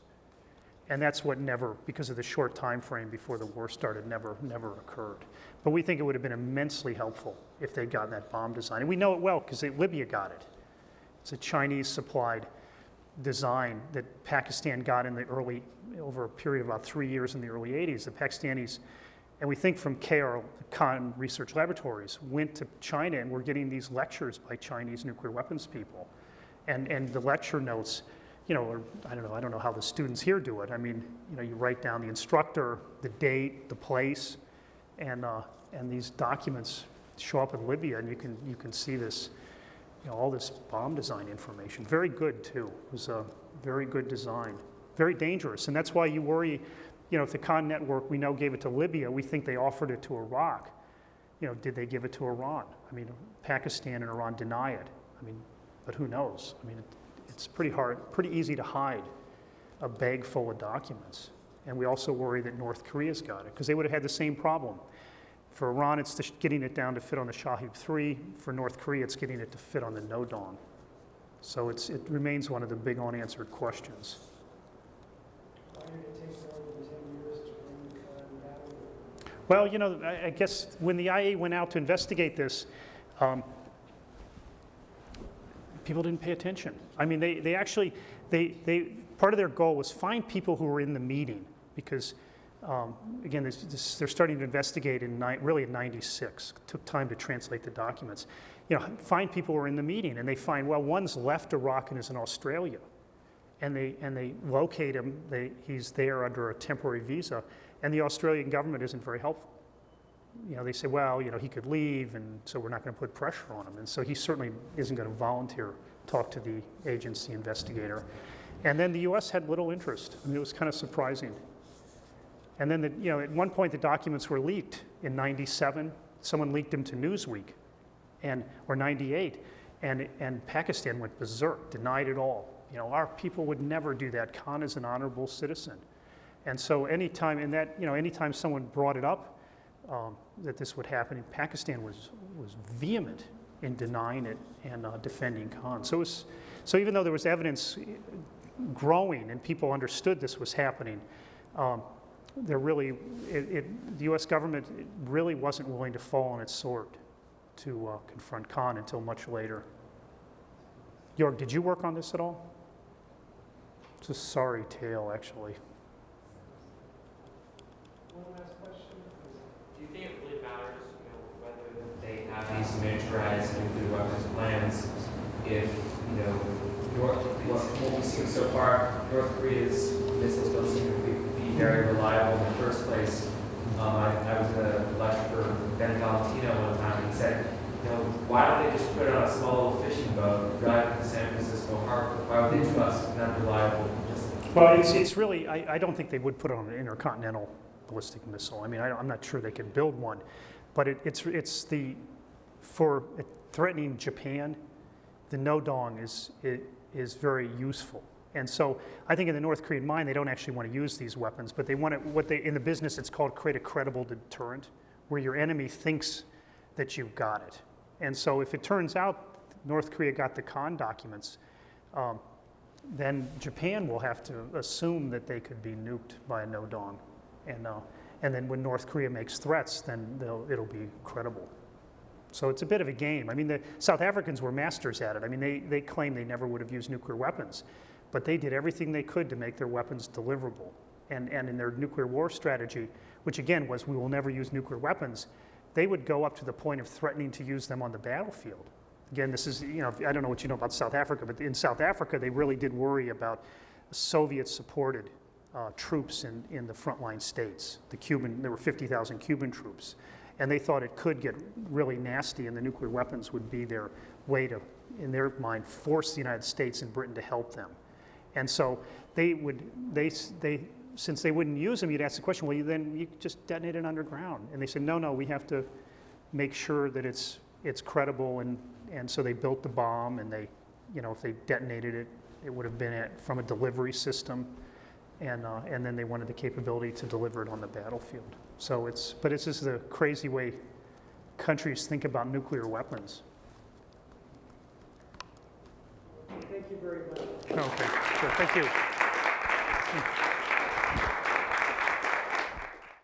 And that's what never, because of the short time frame before the war started, never occurred. But we think it would have been immensely helpful if they'd gotten that bomb design. And we know it well because Libya got it. It's a Chinese supplied design that Pakistan got over a period of about 3 years in the early 80s. The Pakistanis, and we think from Khan Research Laboratories, went to China and were getting these lectures by Chinese nuclear weapons people. And the lecture notes, I don't know how the students here do it. I mean, you write down the instructor, the date, the place, and these documents show up in Libya, and you can see this, all this bomb design information. Very good too. It was a very good design. Very dangerous, and that's why you worry. If the Khan network we know gave it to Libya, we think they offered it to Iraq. Did they give it to Iran? I mean, Pakistan and Iran deny it. I mean, but who knows? I mean, it's pretty easy to hide a bag full of documents. And we also worry that North Korea's got it, because they would have had the same problem. For Iran, it's getting it down to fit on the Shahid-3. For North Korea, it's getting it to fit on the Nodon. So it remains one of the big unanswered questions. Why did it take more than 10 years to bring down? Well, I guess when the IA went out to investigate this, people didn't pay attention. I mean, they actually part of their goal was find people who were in the meeting, because again, they're starting to investigate really in '96. It took time to translate the documents. Find people who were in the meeting, and they find, well, one's left Iraq and is in Australia, and they locate him. He's there under a temporary visa, and the Australian government isn't very helpful. They say, well, he could leave, and so we're not going to put pressure on him. And so he certainly isn't going to volunteer, talk to the agency investigator. And then the U.S. had little interest. I mean, it was kind of surprising. And then, at one point, the documents were leaked in '97. Someone leaked them to Newsweek, or '98, and Pakistan went berserk, denied it all. Our people would never do that. Khan is an honorable citizen. And so anytime in that, anytime someone brought it up that this would happen, Pakistan was vehement in denying it and defending Khan. So even though there was evidence growing and people understood this was happening, the U.S. government really wasn't willing to fall on its sword to confront Khan until much later. Jorg, did you work on this at all? It's a sorry tale, actually. Do you think it really matters, whether they have these miniaturized nuclear weapons plans if, what we've seen so far, North Korea's missiles don't seem to be very reliable in the first place. I was in a lecture for Ben Valentino one time, and he said, why don't they just put it on a small little fishing boat, drive it to San Francisco Harbor? Why would they trust that reliable? Well, it's really, I don't think they would put it on an intercontinental ballistic missile. I mean, I'm not sure they could build one, but for threatening Japan, the no-dong is very useful. And so I think in the North Korean mind, they don't actually want to use these weapons, but they want to, in the business, it's called create a credible deterrent, where your enemy thinks that you've got it. And so if it turns out North Korea got the Khan documents, then Japan will have to assume that they could be nuked by a no-dong. And then when North Korea makes threats, then it'll be credible. So it's a bit of a game. I mean, the South Africans were masters at it. I mean, they claim they never would have used nuclear weapons, but they did everything they could to make their weapons deliverable. And in their nuclear war strategy, which again was we will never use nuclear weapons, they would go up to the point of threatening to use them on the battlefield. Again, this is, I don't know what you know about South Africa, but in South Africa, they really did worry about Soviet-supported troops in the frontline states. There were 50,000 Cuban troops. And they thought it could get really nasty, and the nuclear weapons would be their way to, in their mind, force the United States and Britain to help them. And so since they wouldn't use them, you'd ask the question, well, then you just detonate it underground. And they said, no, we have to make sure that it's credible, and so they built the bomb, and they, if they detonated it, it would have been from a delivery system, and then they wanted the capability to deliver it on the battlefield. So it's just the crazy way countries think about nuclear weapons. Thank you very much. Okay, sure, thank you.